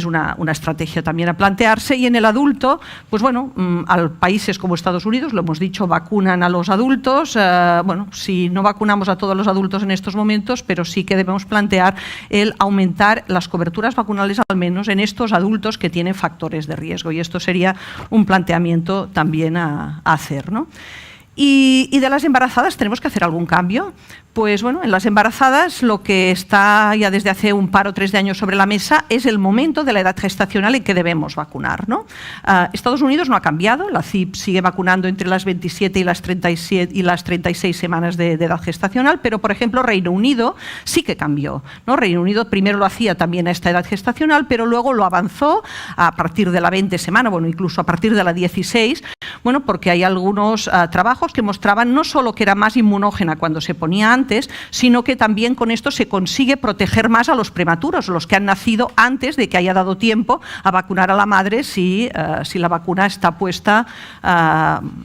Speaker 5: una estrategia también a plantearse. Y en el adulto, pues bueno, a países como Estados Unidos, lo hemos dicho, vacunan a los adultos. Bueno, si no vacunamos a todos los adultos en estos momentos, pero sí que debemos plantear el aumentar las coberturas vacunales, al menos en estos adultos que tienen factores de riesgo. Y esto sería un planteamiento también a hacer, ¿no? Y de las embarazadas, ¿tenemos que hacer algún cambio? Pues bueno, en las embarazadas lo que está ya desde hace un par o 3 de años sobre la mesa es el momento de la edad gestacional en que debemos vacunar, ¿no? Estados Unidos no ha cambiado, la CIP sigue vacunando entre las 27 y las 36 semanas de edad gestacional, pero por ejemplo Reino Unido sí que cambió, ¿no? Reino Unido primero lo hacía también a esta edad gestacional, pero luego lo avanzó a partir de la 20 semana, bueno, incluso a partir de la 16, bueno, porque hay algunos trabajos que mostraban no solo que era más inmunógena cuando se ponía antes, sino que también con esto se consigue proteger más a los prematuros, los que han nacido antes de que haya dado tiempo a vacunar a la madre si la vacuna está puesta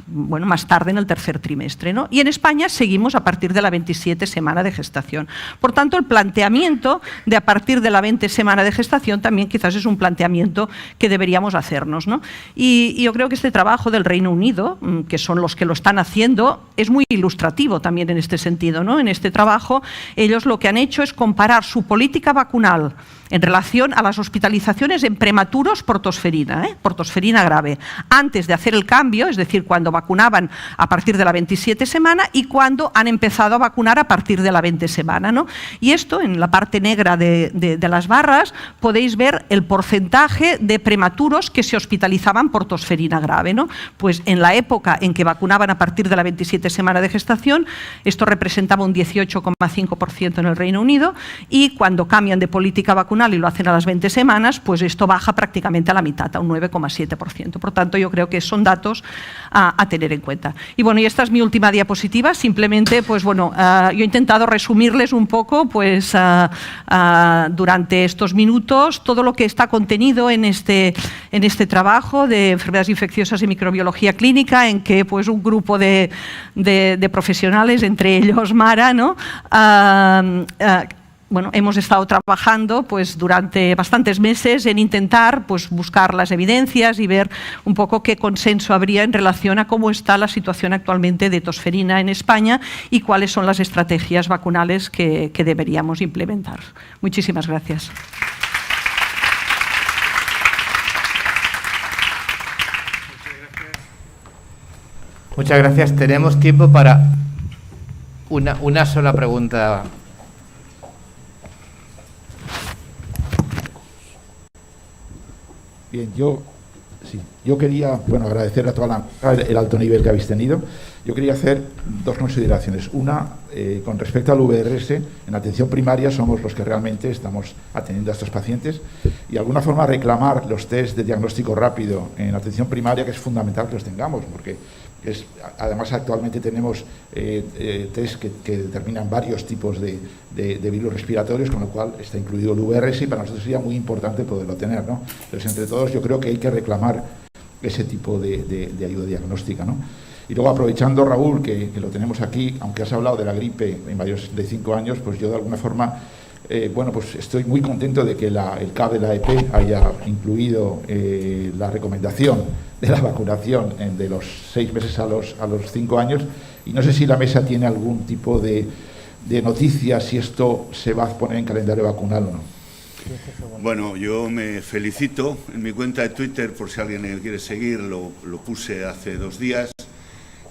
Speaker 5: bueno, más tarde en el tercer trimestre, ¿no? Y en España seguimos a partir de la 27 semana de gestación. Por tanto, el planteamiento de a partir de la 20 semana de gestación también quizás es un planteamiento que deberíamos hacernos, ¿no? Y yo creo que este trabajo del Reino Unido, que son los que lo están haciendo, es muy ilustrativo también en este sentido, ¿no? En este trabajo, ellos lo que han hecho es comparar su política vacunal en relación a las hospitalizaciones en prematuros por tosferina, por tosferina grave, antes de hacer el cambio, es decir, cuando vacunaban a partir de la 27 semana y cuando han empezado a vacunar a partir de la 20 semana, ¿no? Y esto, en la parte negra de las barras, podéis ver el porcentaje de prematuros que se hospitalizaban por tosferina grave, ¿no? Pues en la época en que vacunaban a partir de la 27 semana de gestación, esto representaba un 18,5% en el Reino Unido, y cuando cambian de política vacunal y lo hacen a las 20 semanas, pues esto baja prácticamente a la mitad, a un 9,7%. Por tanto, yo creo que son datos a tener en cuenta. Y bueno, y esta es mi última diapositiva. Simplemente, pues bueno, yo he intentado resumirles un poco, pues durante estos minutos, todo lo que está contenido en este trabajo de enfermedades infecciosas y microbiología clínica, en que pues un grupo de profesionales, entre ellos Mara, ¿no? Bueno, hemos estado trabajando pues, durante bastantes meses en intentar pues, buscar las evidencias y ver un poco qué consenso habría en relación a cómo está la situación actualmente de tosferina en España y cuáles son las estrategias vacunales que deberíamos implementar. Muchísimas gracias.
Speaker 1: Muchas gracias. Tenemos tiempo para una sola pregunta.
Speaker 6: Bien, yo Sí. Yo quería, agradecer a toda el alto nivel que habéis tenido. Yo quería hacer dos consideraciones. Una, con respecto al VRS, en atención primaria somos los que realmente estamos atendiendo a estos pacientes y de alguna forma reclamar los test de diagnóstico rápido en atención primaria, que es fundamental que los tengamos, porque además actualmente tenemos test que determinan varios tipos de virus respiratorios, con lo cual está incluido el VRS y para nosotros sería muy importante poderlo tener, ¿no? Entonces, entre todos, yo creo que hay que reclamar ese tipo de ayuda diagnóstica, ¿no? Y luego, aprovechando, Raúl, que lo tenemos aquí, aunque has hablado de la gripe en mayores de 5 años, pues yo de alguna forma, pues estoy muy contento de que el CAB de la AEP haya incluido la recomendación de la vacunación de los 6 meses a los 5 años, y no sé si la mesa tiene algún tipo de noticias, si esto se va a poner en calendario vacunal o no.
Speaker 3: Bueno, yo me felicito. En mi cuenta de Twitter, por si alguien me quiere seguir, lo puse hace 2 días.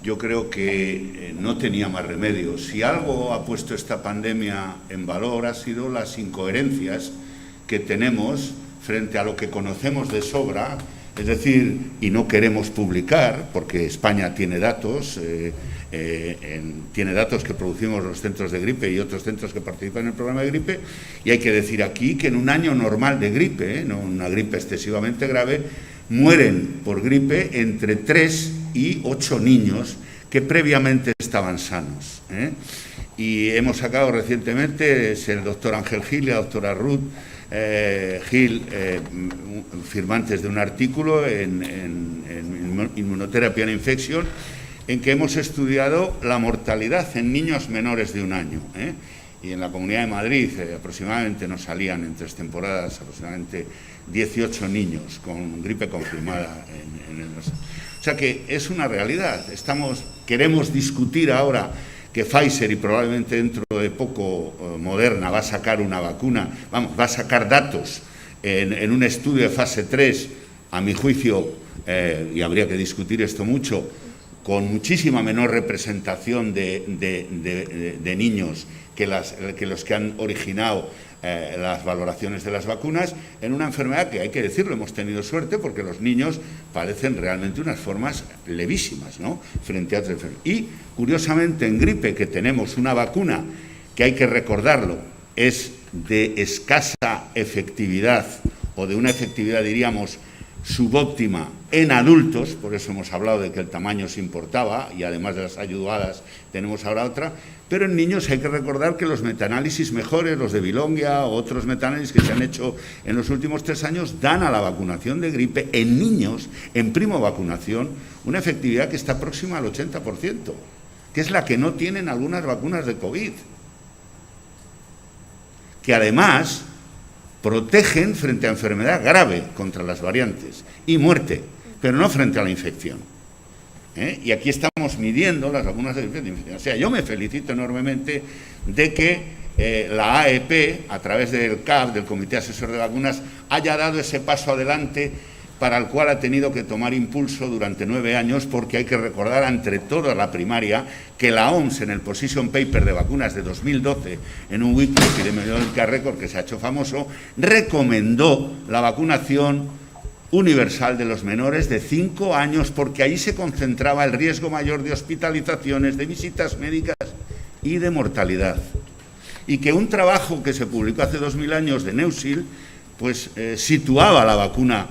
Speaker 3: Yo creo que no tenía más remedio. Si algo ha puesto esta pandemia en valor ha sido las incoherencias que tenemos frente a lo que conocemos de sobra, es decir, y no queremos publicar, porque España tiene datos, tiene datos que producimos los centros de gripe y otros centros que participan en el programa de gripe, y hay que decir aquí que en un año normal de gripe, no una gripe excesivamente grave, mueren por gripe entre 3 y 8 niños que previamente estaban sanos, Y hemos sacado recientemente, es el doctor Ángel Gil y la doctora Ruth Gil, firmantes de un artículo en Immunoterapia and Infection, en que hemos estudiado la mortalidad en niños menores de 1 año. Y en la Comunidad de Madrid aproximadamente nos salían en 3 temporadas aproximadamente 18 niños con gripe confirmada O sea que es una realidad. Queremos discutir ahora que Pfizer y probablemente dentro de poco Moderna va a sacar una vacuna, va a sacar datos en un estudio de fase 3, a mi juicio, y habría que discutir esto mucho, con muchísima menor representación de niños que los que han originado las valoraciones de las vacunas, en una enfermedad que, hay que decirlo, hemos tenido suerte porque los niños padecen realmente unas formas levísimas, ¿no?, frente a otras enfermedades. Y, curiosamente, en gripe, que tenemos una vacuna que, hay que recordarlo, es de escasa efectividad, o de una efectividad, diríamos, subóptima en adultos, por eso hemos hablado de que el tamaño se importaba, y además de las ayudadas tenemos ahora otra, pero en niños hay que recordar que los metaanálisis mejores, los de Bilongia o otros metaanálisis que se han hecho en los últimos 3 años, dan a la vacunación de gripe en niños, en primo vacunación, una efectividad que está próxima al 80%, que es la que no tienen algunas vacunas de COVID, que además protegen frente a enfermedad grave contra las variantes y muerte, pero no frente a la infección. Y aquí estamos midiendo las vacunas de infección. O sea, yo me felicito enormemente de que la AEP, a través del CAB, del Comité Asesor de Vacunas, haya dado ese paso adelante para el cual ha tenido que tomar impulso durante 9 años, porque hay que recordar, entre toda la primaria, que la OMS, en el Position Paper de vacunas de 2012, en un Weekly Epidemiological Record que se ha hecho famoso, recomendó la vacunación universal de los menores de 5 años, porque ahí se concentraba el riesgo mayor de hospitalizaciones, de visitas médicas y de mortalidad. Y que un trabajo que se publicó hace 2000 años de Neusil, pues situaba la vacuna,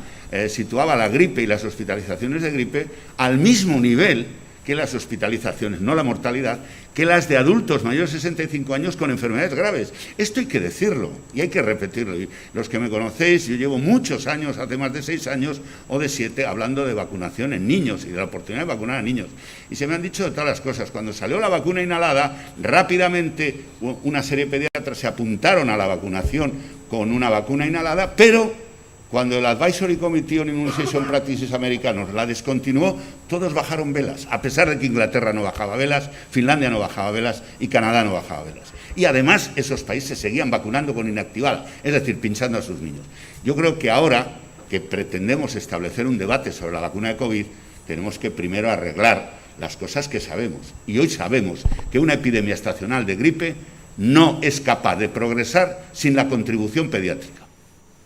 Speaker 3: situaba la gripe y las hospitalizaciones de gripe al mismo nivel que las hospitalizaciones, no la mortalidad, que las de adultos mayores de 65 años con enfermedades graves. Esto hay que decirlo y hay que repetirlo. Y los que me conocéis, yo llevo muchos años, hace más de 6 años o de 7, hablando de vacunación en niños y de la oportunidad de vacunar a niños. Y se me han dicho de todas las cosas. Cuando salió la vacuna inhalada, rápidamente una serie de pediatras se apuntaron a la vacunación con una vacuna inhalada, pero cuando el Advisory Committee on Immunization Practices americanos la descontinuó, todos bajaron velas, a pesar de que Inglaterra no bajaba velas, Finlandia no bajaba velas y Canadá no bajaba velas. Y además esos países seguían vacunando con inactivada, es decir, pinchando a sus niños. Yo creo que ahora que pretendemos establecer un debate sobre la vacuna de COVID, tenemos que primero arreglar las cosas que sabemos. Y hoy sabemos que una epidemia estacional de gripe no es capaz de progresar sin la contribución pediátrica.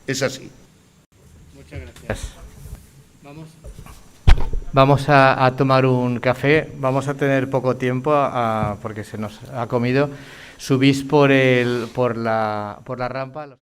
Speaker 3: Es así.
Speaker 1: Muchas gracias. Vamos. Vamos a tomar un café, vamos a tener poco tiempo porque se nos ha comido. Subís por la rampa.